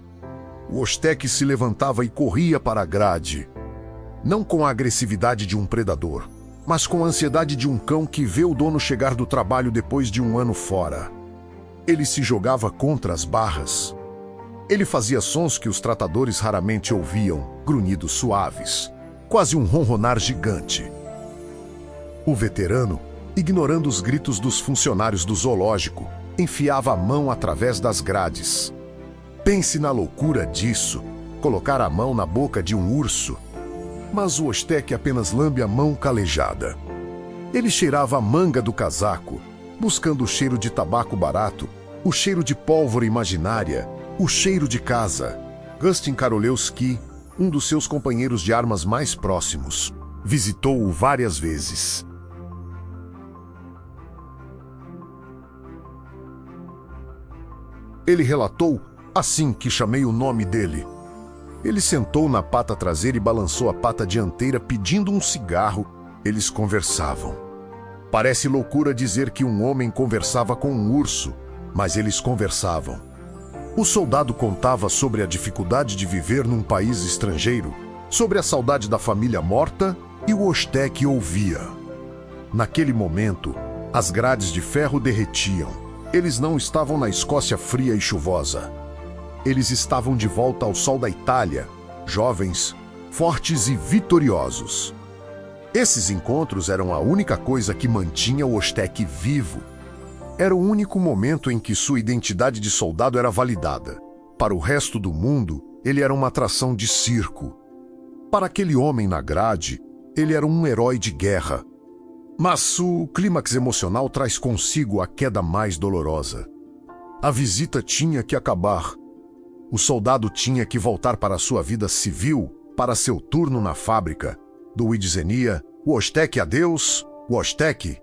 O Wojtek se levantava e corria para a grade. Não com a agressividade de um predador, mas com a ansiedade de um cão que vê o dono chegar do trabalho depois de um ano fora. Ele se jogava contra as barras. Ele fazia sons que os tratadores raramente ouviam, grunhidos suaves, quase um ronronar gigante. O veterano, ignorando os gritos dos funcionários do zoológico, enfiava a mão através das grades. Pense na loucura disso, colocar a mão na boca de um urso. Mas o Wojtek apenas lambe a mão calejada. Ele cheirava a manga do casaco, buscando o cheiro de tabaco barato, o cheiro de pólvora imaginária, o cheiro de casa. Gustin Karolewski, um dos seus companheiros de armas mais próximos, visitou-o várias vezes. Ele relatou: assim que chamei o nome dele. Ele sentou na pata traseira e balançou a pata dianteira pedindo um cigarro. Eles conversavam. Parece loucura dizer que um homem conversava com um urso, mas eles conversavam. O soldado contava sobre a dificuldade de viver num país estrangeiro, sobre a saudade da família morta, e o Wojtek ouvia. Naquele momento, as grades de ferro derretiam. Eles não estavam na Escócia fria e chuvosa. Eles estavam de volta ao sol da Itália, jovens, fortes e vitoriosos. Esses encontros eram a única coisa que mantinha o Ostec vivo. Era o único momento em que sua identidade de soldado era validada. Para o resto do mundo, ele era uma atração de circo. Para aquele homem na grade, ele era um herói de guerra. Mas o clímax emocional traz consigo a queda mais dolorosa. A visita tinha que acabar. O soldado tinha que voltar para sua vida civil, para seu turno na fábrica. Do Idzenia, o Ostec adeus, o Ostec.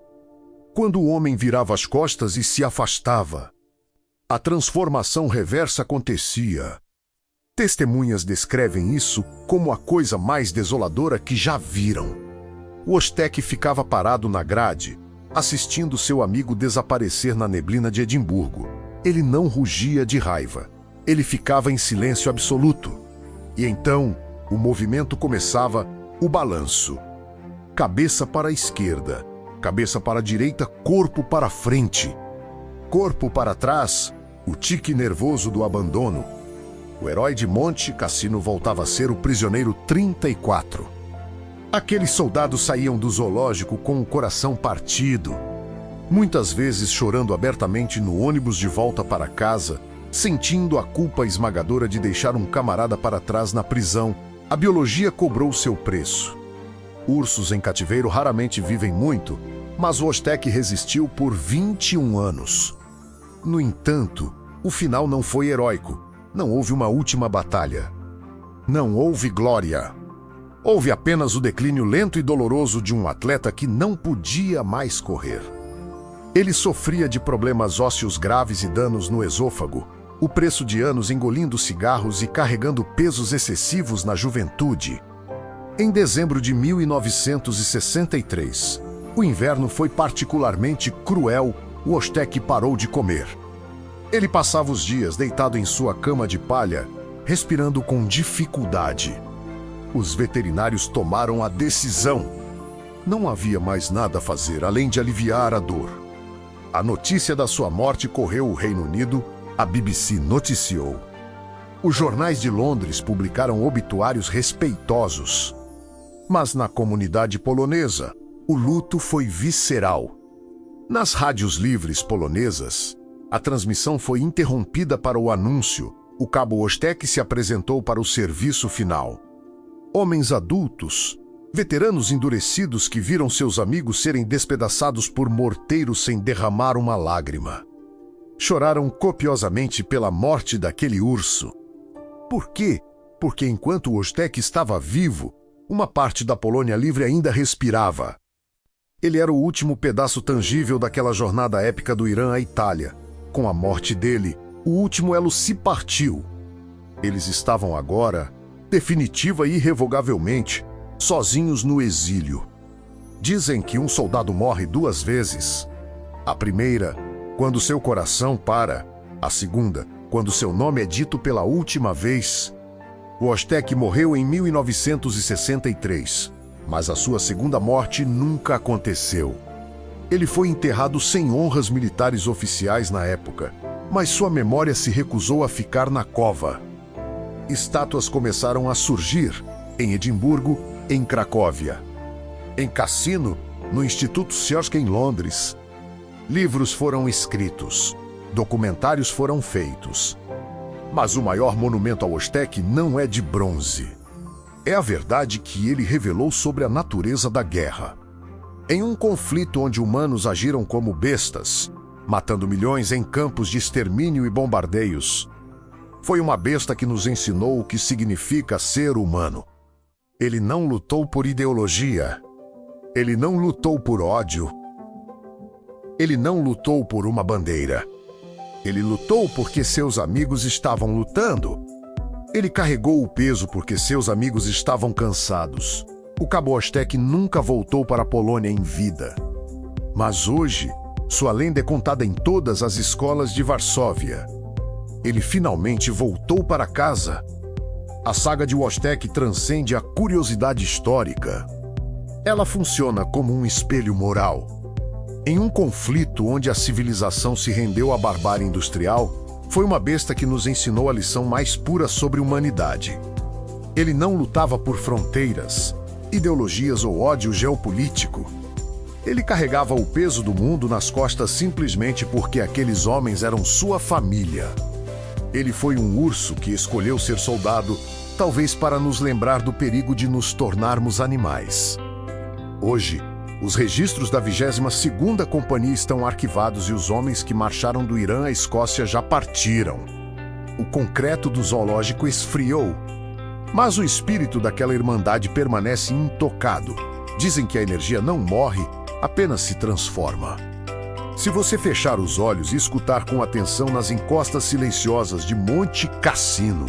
Quando o homem virava as costas e se afastava, a transformação reversa acontecia. Testemunhas descrevem isso como a coisa mais desoladora que já viram. O Ostec ficava parado na grade, assistindo seu amigo desaparecer na neblina de Edimburgo. Ele não rugia de raiva. Ele ficava em silêncio absoluto. E então, o movimento começava, o balanço. Cabeça para a esquerda, cabeça para a direita, corpo para frente. Corpo para trás, o tique nervoso do abandono. O herói de Monte Cassino voltava a ser o prisioneiro 34. Aqueles soldados saíam do zoológico com o coração partido. Muitas vezes chorando abertamente no ônibus de volta para casa, sentindo a culpa esmagadora de deixar um camarada para trás na prisão. A biologia cobrou seu preço. Ursos em cativeiro raramente vivem muito, mas o Ostec resistiu por 21 anos. No entanto, o final não foi heróico. Não houve uma última batalha. Não houve glória. Houve apenas o declínio lento e doloroso de um atleta que não podia mais correr. Ele sofria de problemas ósseos graves e danos no esôfago, o preço de anos engolindo cigarros e carregando pesos excessivos na juventude. Em dezembro de 1963, o inverno foi particularmente cruel. O Ostec parou de comer. Ele passava os dias deitado em sua cama de palha, respirando com dificuldade. Os veterinários tomaram a decisão. Não havia mais nada a fazer além de aliviar a dor. A notícia da sua morte correu o Reino Unido. A BBC noticiou. Os jornais de Londres publicaram obituários respeitosos. Mas na comunidade polonesa, o luto foi visceral. Nas rádios livres polonesas, a transmissão foi interrompida para o anúncio. O cabo Ostec se apresentou para o serviço final. Homens adultos, veteranos endurecidos que viram seus amigos serem despedaçados por morteiros sem derramar uma lágrima. Choraram copiosamente pela morte daquele urso. Por quê? Porque enquanto o Ostec estava vivo, uma parte da Polônia livre ainda respirava. Ele era o último pedaço tangível daquela jornada épica do Irã à Itália. Com a morte dele, o último elo se partiu. Eles estavam agora, definitiva e irrevogavelmente, sozinhos no exílio. Dizem que um soldado morre 2 vezes. A primeira, quando seu coração para. A segunda, quando seu nome é dito pela última vez. O Ostec morreu em 1963, mas a sua segunda morte nunca aconteceu. Ele foi enterrado sem honras militares oficiais na época, mas sua memória se recusou a ficar na cova. Estátuas começaram a surgir em Edimburgo, em Cracóvia, em Cassino, no Instituto Sciosca em Londres. Livros foram escritos, documentários foram feitos. Mas o maior monumento ao Ostec não é de bronze. É a verdade que ele revelou sobre a natureza da guerra. Em um conflito onde humanos agiram como bestas, matando milhões em campos de extermínio e bombardeios, foi uma besta que nos ensinou o que significa ser humano. Ele não lutou por ideologia. Ele não lutou por ódio. Ele não lutou por uma bandeira. Ele lutou porque seus amigos estavam lutando. Ele carregou o peso porque seus amigos estavam cansados. O cabo Ostec nunca voltou para a Polônia em vida. Mas hoje, sua lenda é contada em todas as escolas de Varsóvia. Ele finalmente voltou para casa. A saga de Ostec transcende a curiosidade histórica. Ela funciona como um espelho moral. Em um conflito onde a civilização se rendeu à barbárie industrial, foi uma besta que nos ensinou a lição mais pura sobre humanidade. Ele não lutava por fronteiras, ideologias ou ódio geopolítico. Ele carregava o peso do mundo nas costas simplesmente porque aqueles homens eram sua família. Ele foi um urso que escolheu ser soldado, talvez para nos lembrar do perigo de nos tornarmos animais. Hoje, os registros da 22ª Companhia estão arquivados e os homens que marcharam do Irã à Escócia já partiram. O concreto do zoológico esfriou, mas o espírito daquela irmandade permanece intocado. Dizem que a energia não morre, apenas se transforma. Se você fechar os olhos e escutar com atenção nas encostas silenciosas de Monte Cassino,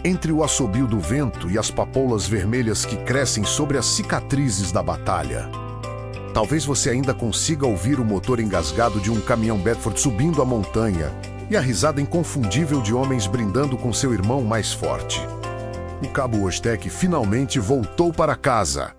entre o assobio do vento e as papoulas vermelhas que crescem sobre as cicatrizes da batalha, talvez você ainda consiga ouvir o motor engasgado de um caminhão Bedford subindo a montanha e a risada inconfundível de homens brindando com seu irmão mais forte. O Cabo Woztek finalmente voltou para casa.